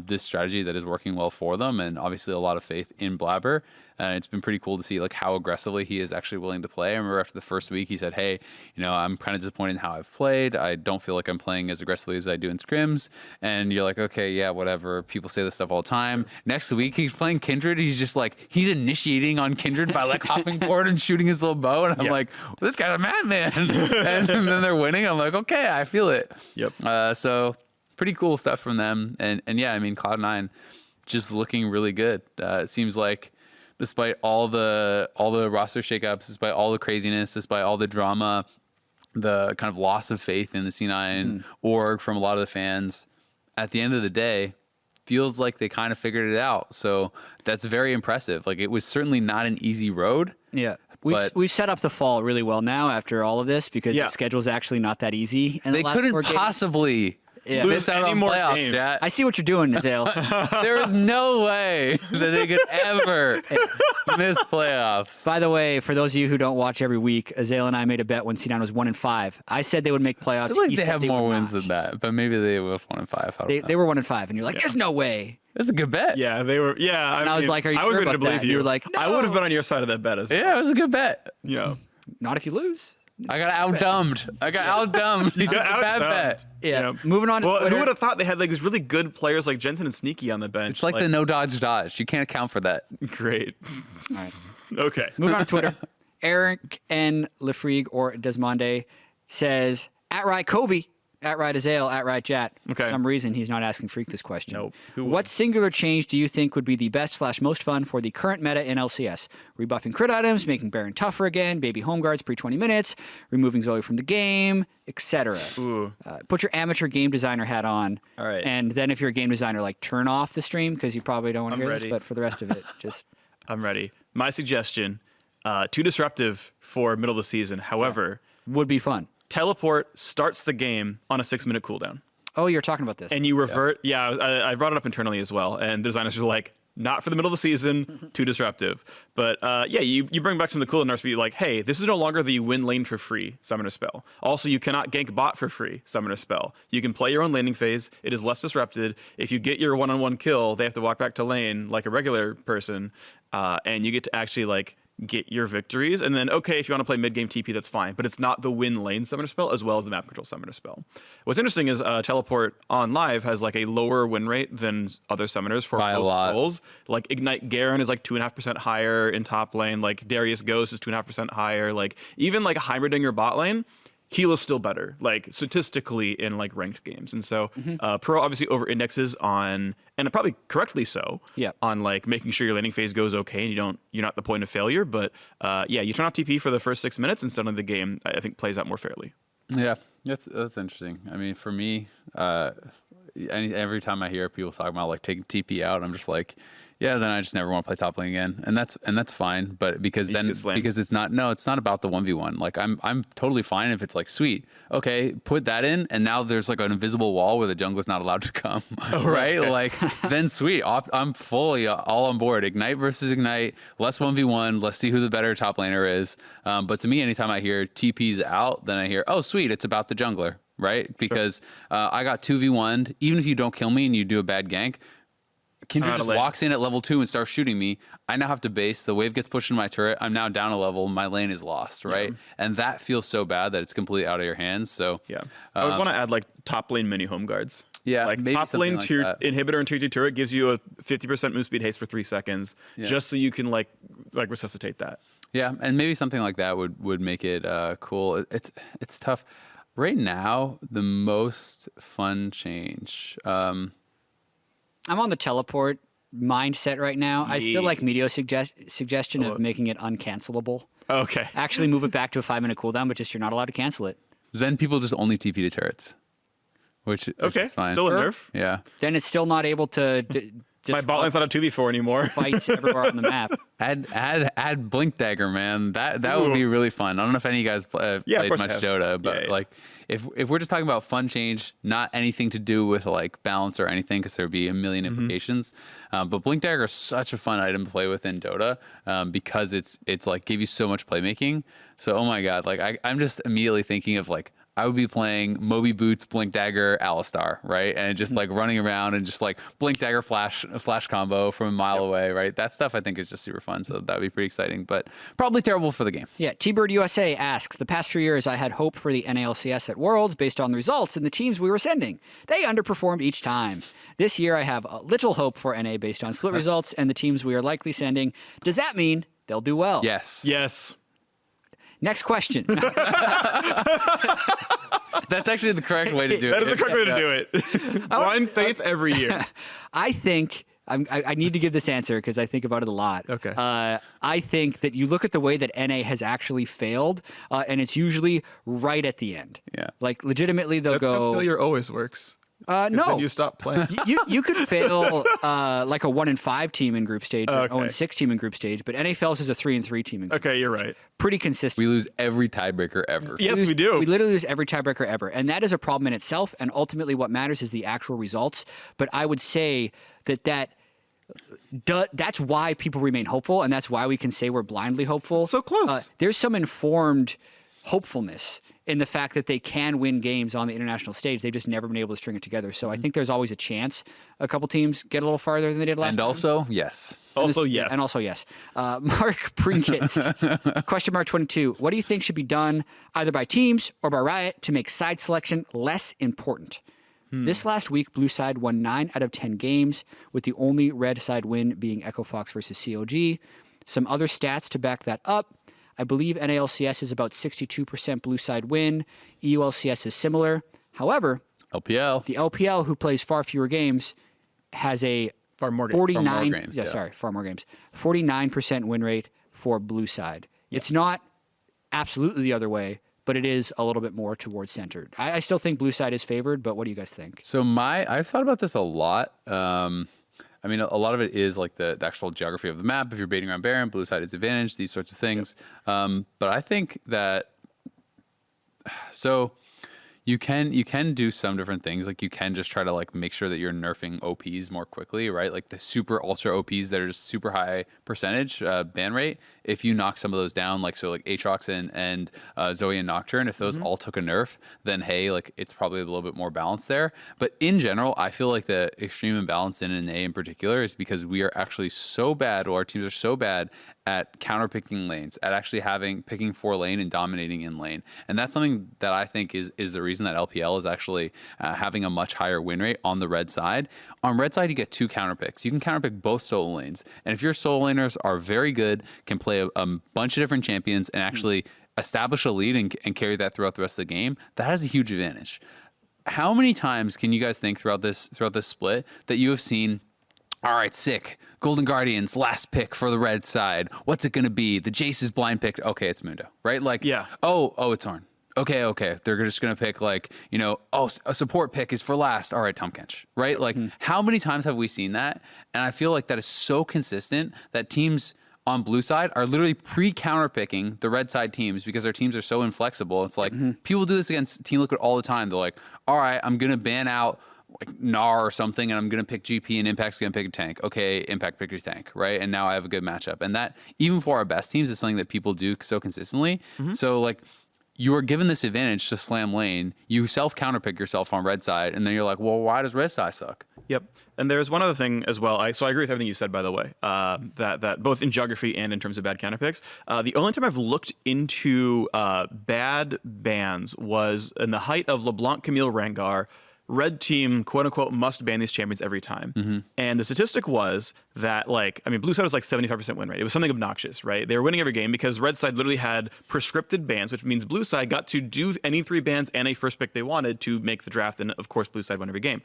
C: this strategy that is working well for them, and obviously a lot of faith in Blabber. And it's been pretty cool to see like how aggressively he is actually willing to play. I remember after the first week, he said, hey, I'm kind of disappointed in how I've played. I don't feel like I'm playing as aggressively as I do in scrims. And you're like, okay, yeah, whatever. People say this stuff all the time. Next week, he's playing Kindred. He's just like, he's initiating on Kindred by like hopping forward and shooting his little bow. And I'm like, well, this guy's a madman. And then they're winning. I'm like, okay, I feel it.
B: Yep.
C: So pretty cool stuff from them. And yeah, I mean, Cloud9 just looking really good. It seems like, despite all the roster shakeups, despite all the craziness, despite all the drama, the kind of loss of faith in the C9 org from a lot of the fans, at the end of the day, feels like they kind of figured it out. So that's very impressive. Like, it was certainly not an easy road.
A: Yeah. We set up the fall really well now after all there because the schedule's actually not that easy. And
C: they couldn't possibly miss out on playoffs, chat.
A: I see what you're doing, Azale.
C: There is no way that they could ever miss playoffs.
A: By the way, for those of you who don't watch every week, Azale and I made a bet when C9 was 1-5. I said they would make playoffs.
C: I feel like they have more wins than that, but maybe they was 1-5.
A: They were 1-5, and you're like, there's no way.
C: That's a good bet.
B: Yeah, they were. Yeah,
A: and I was like, "Are you sure about that?" You were like, "No."
B: I would have been on your side of that bet as well.
C: Yeah, it was a good bet.
B: Yeah,
A: not if you lose.
C: I got outdumbed. You got bad bet.
A: Yeah. Moving on to Twitter.
B: Who would have thought they had like these really good players like Jensen and Sneaky on the bench?
C: It's like the no dodge. You can't account for that.
B: Great.
A: All right.
B: Okay.
A: Moving on to Twitter. Eric N. Lefrigue or Desmonde says, @Riot Kobe, @Riot Azale, @Riot Jat.
B: Okay.
A: For some reason, he's not asking Phreak this question.
B: Nope.
A: What singular change do you think would be the best/most fun for the current meta in LCS? Rebuffing crit items, making Baron tougher again, baby home guards pre-20 minutes, removing Zoe from the game, etc. Put your amateur game designer hat on.
B: All right.
A: And then if you're a game designer, like turn off the stream because you probably don't want to hear this, but for the rest of it, just...
B: I'm ready. My suggestion, too disruptive for middle of the season. However...
A: Would be fun.
B: Teleport starts the game on a 6-minute cooldown.
A: Oh, you're talking about this.
B: And you revert. Yeah, I brought it up internally as well. And the designers were like, not for the middle of the season, too disruptive. But you bring back some of the cooldown nerfs, but you're like, hey, this is no longer the win lane for free summoner spell. Also, you cannot gank bot for free summoner spell. You can play your own laning phase. It is less disrupted. If you get your one-on-one kill, they have to walk back to lane like a regular person. And you get to actually like get your victories. And then, okay, if you want to play mid-game TP, that's fine. But it's not the win lane summoner spell as well as the map control summoner spell. What's interesting is Teleport on live has like a lower win rate than other summoners for most roles. Like Ignite Garen is like 2.5% higher in top lane. Like Darius Ghost is 2.5% higher. Like even like Heimerdinger bot lane, heal is still better, like statistically in like ranked games. And so Pro obviously over indexes on, and probably correctly so, on like making sure your laning phase goes okay and you're not the point of failure. But you turn off TP for the first 6 minutes and suddenly the game I think plays out more fairly.
C: Yeah, that's interesting. I mean, for me, every time I hear people talk about like taking TP out, I'm just like, yeah, then I just never want to play top lane again, and that's fine. But because it's not about the 1v1. Like I'm totally fine if it's like sweet, okay, put that in, and now there's like an invisible wall where the jungler's not allowed to come, right? Like then sweet, I'm fully all on board. Ignite versus Ignite, less 1v1. Let's see who the better top laner is. But to me, anytime I hear TP's out, then I hear, oh sweet, it's about the jungler, right? Because I got 2v1'd. Even if you don't kill me and you do a bad gank, Kindred just walks in at level 2 and starts shooting me. I now have to base. The wave gets pushed in my turret. I'm now down a level. My lane is lost, right? And that feels so bad that it's completely out of your hands. So
B: I would want to add like top lane mini home guards.
C: Yeah,
B: like
C: maybe
B: top lane
C: like
B: tier inhibitor and tier 2 turret gives you a 50% move speed haste for 3 seconds, just so you can like resuscitate that.
C: Yeah, and maybe something like that would make it cool. It's tough right now. The most fun change.
A: I'm on the teleport mindset right now. I still like Meteo's suggestion of making it uncancelable.
B: Okay.
A: Actually move it back to a 5-minute cooldown, but just you're not allowed to cancel it.
C: Then people just only TP to turrets, which is fine.
B: Still a nerf.
C: Yeah.
A: Then it's still not able to...
B: My bot lane's not a 2v4 anymore.
A: Fights everywhere on the map.
C: Add Blink Dagger, man. That would be really fun. I don't know if any of you guys played much Dota, but like if we're just talking about fun change, not anything to do with like balance or anything, because there'd be a million implications. But Blink Dagger is such a fun item to play with in Dota because it's like give you so much playmaking. So oh my god, like I'm just immediately thinking of like I would be playing Moby Boots, Blink Dagger, Alistar, right? And just like running around and just like Blink Dagger flash combo from a mile away, right? That stuff I think is just super fun. So that'd be pretty exciting, but probably terrible for the game.
A: Yeah, T-Bird USA asks, the past 3 years I had hope for the NA LCS at Worlds based on the results and the teams we were sending. They underperformed each time. This year I have a little hope for NA based on split results and the teams we are likely sending. Does that mean they'll do well?
C: Yes.
B: Yes.
A: Next question.
C: That's actually the correct way to do it.
B: That is the correct way to do it. Blind faith every year.
A: I think I need to give this answer because I think about it a lot.
B: Okay.
A: I think that you look at the way that NA has actually failed, and it's usually right at the end.
C: Yeah.
A: Like legitimately, they'll
B: That's how
A: go.
B: failure always works.
A: No.
B: Then you stop playing.
A: You could fail like a 1-5 team in group stage, or an
B: Okay.
A: 0-6 team in group stage, but NA fails as a 3-3 team in group.
B: Okay, you're right.
A: Pretty consistent.
C: We lose every tiebreaker ever.
B: Yes, we do.
A: We literally lose every tiebreaker ever. And that is a problem in itself. And ultimately what matters is the actual results. But I would say that's why people remain hopeful. And that's why we can say we're blindly hopeful.
B: It's so close.
A: There's some informed hopefulness in the fact that they can win games on the international stage. They've just never been able to string it together. So I think there's always a chance a couple teams get a little farther than they did last time.
C: And also, yes.
B: Yes.
A: And also, yes. Mark Prinkets, question mark 22. What do you think should be done either by teams or by Riot to make side selection less important? This last week, Blue Side won 9 out of 10 games, with the only red side win being Echo Fox versus COG. Some other stats to back that up. I believe NA LCS is about 62% Blue Side win. EU LCS is similar. However,
C: LPL.
A: the LPL, who plays far fewer games, has a
B: Far more games.
A: 49
C: Far more games, yeah.
A: sorry, far more games. 49% win rate for Blue Side. It's not absolutely the other way, but it is a little bit more towards centered. I still think Blue Side is favored, but what do you guys think?
C: So I've thought about this a lot. I mean, a lot of it is like the actual geography of the map. If you're baiting around Baron, Blue Side is advantage, these sorts of things. But I think that you can do some different things. Like you can just try to like make sure that you're nerfing OPs more quickly, right? Like the super ultra OPs that are just super high percentage ban rate. If you knock some of those down, like Aatrox and Zoe and Nocturne, if those all took a nerf, then hey, like it's probably a little bit more balanced there. But in general, I feel like the extreme imbalance in NA in particular is because we are actually so bad, or our teams are so bad at counterpicking lanes, at actually picking 4 lane and dominating in lane. And that's something that I think is the reason that LPL is actually having a much higher win rate on the red side. On red side, you get 2 counterpicks. You can counterpick both solo lanes. And if your solo laners are very good, can play a bunch of different champions and actually establish a lead and carry that throughout the rest of the game, that has a huge advantage. How many times can you guys think throughout this split that you have seen, all right, sick, Golden Guardians, last pick for the red side. What's it going to be? The Jace is blind picked. Okay, it's Mundo, right? Like,
B: yeah.
C: Oh, it's Ornn. okay, they're just going to pick like, a support pick is for last. All right, Tahm Kench, right? Like how many times have we seen that? And I feel like that is so consistent that teams on blue side are literally pre-counter picking the red side teams because their teams are so inflexible. It's like people do this against Team Liquid all the time. They're like, all right, I'm going to ban out like Gnar or something, and I'm going to pick GP, and Impact's going to pick a tank. Okay, Impact, pick your tank, right? And now I have a good matchup. And that, even for our best teams, is something that people do so consistently. So, like, you are given this advantage to slam lane. You self-counterpick yourself on red side, and then you're like, well, why does red side suck?
B: Yep. And there's one other thing as well. So I agree with everything you said, by the way, that both in geography and in terms of bad counterpicks. The only time I've looked into bad bans was in the height of LeBlanc, Camille, Rengar. Red team, quote unquote, must ban these champions every time. And the statistic was that, like, I mean, blue side was like 75% win rate. It was something obnoxious, right? They were winning every game because red side literally had prescripted bans, which means blue side got to do any 3 bans and a first pick they wanted to make the draft. And of course, blue side won every game.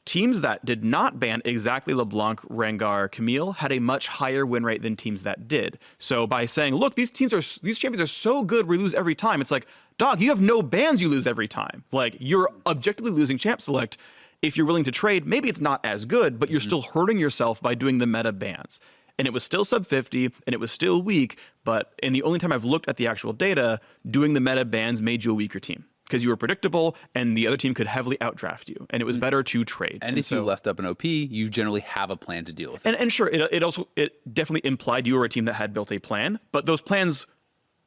B: Teams that did not ban exactly LeBlanc, Rengar, Camille had a much higher win rate than teams that did. So by saying, look, these champions are so good, we lose every time. It's like, dog, you have no bans, you lose every time. Like, you're objectively losing champ select. If you're willing to trade, maybe it's not as good, but you're still hurting yourself by doing the meta bans. And it was still sub 50, and it was still weak, and the only time I've looked at the actual data, doing the meta bans made you a weaker team. Because you were predictable, and the other team could heavily outdraft you, and it was better to trade.
C: And if you left up an OP, you generally have a plan to deal with it.
B: And sure, it definitely implied you were a team that had built a plan, but those plans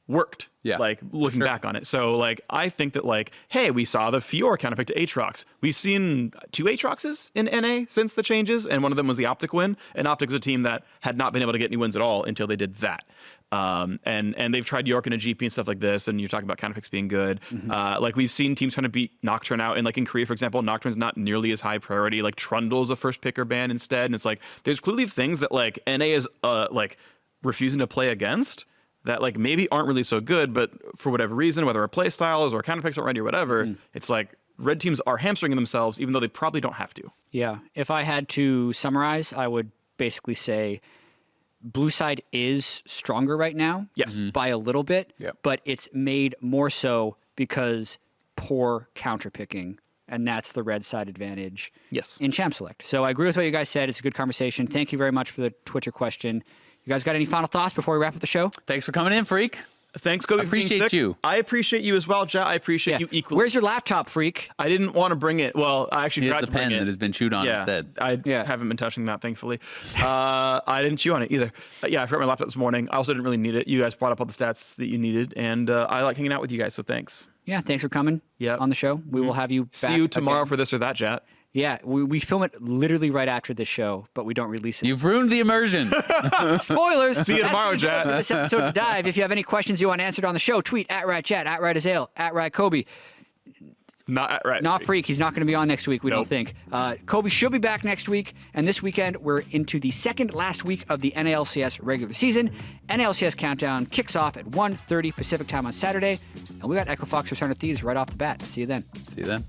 B: worked.
C: Yeah.
B: Like, looking back on it. So, like, I think that, like, hey, we saw the Fiora counterpick to Aatrox. We've seen 2 Aatroxes in NA since the changes, and one of them was the Optic win. And Optic was a team that had not been able to get any wins at all until they did that. And they've tried York and a GP and stuff like this, and you're talking about counterpicks being good. Like, we've seen teams trying to beat Nocturne out, and like in Korea, for example, Nocturne's not nearly as high priority. Like, Trundle's a first picker ban instead, and it's like there's clearly things that like NA is like refusing to play against that like maybe aren't really so good, but for whatever reason, whether our play styles or counterpicks aren't ready or whatever, it's like red teams are hamstringing themselves, even though they probably don't have to.
A: Yeah. If I had to summarize, I would basically say blue side is stronger right now.
B: Yes.
A: By a little bit,
C: Yep.
A: but it's made more so because poor counterpicking, and that's the red side advantage
B: Yes.
A: in Champ Select. So I agree with what you guys said. It's a good conversation. Thank you very much for the Twitcher question. You guys got any final thoughts before we wrap up the show?
C: Thanks for coming in, Phreak.
B: Thanks, Kobe.
C: Appreciate you.
B: I appreciate you as well, Jet. I appreciate you equally.
A: Where's your laptop, Phreak?
B: I didn't want to bring it. Well, I actually
C: Here's
B: forgot
C: the
B: to bring
C: pen
B: it.
C: that has been chewed on instead.
B: I haven't been touching that, thankfully. I didn't chew on it either. Yeah, I forgot my laptop this morning. I also didn't really need it. You guys brought up all the stats that you needed, and I like hanging out with you guys, so thanks.
A: Yeah, thanks for coming on the show. We will have you back.
B: See you tomorrow
A: again.
B: for this or that, Jet.
A: Yeah, we film it literally right after this show, but we don't release it.
C: You've ruined the immersion.
A: Spoilers.
B: See you tomorrow, Jet.
A: For this episode of Dive. If you have any questions you want answered on the show, tweet @RatChat, @RatAzale, @RatKobe.
B: Not right.
A: Not Phreak. He's not going to be on next week, we don't
B: Nope.
A: think. Kobe should be back next week. And this weekend, we're into the second last week of the NA LCS regular season. NA LCS Countdown kicks off at 1:30 Pacific time on Saturday. And we got Echo Fox Return of Thieves right off the bat. See you then.
C: See you then.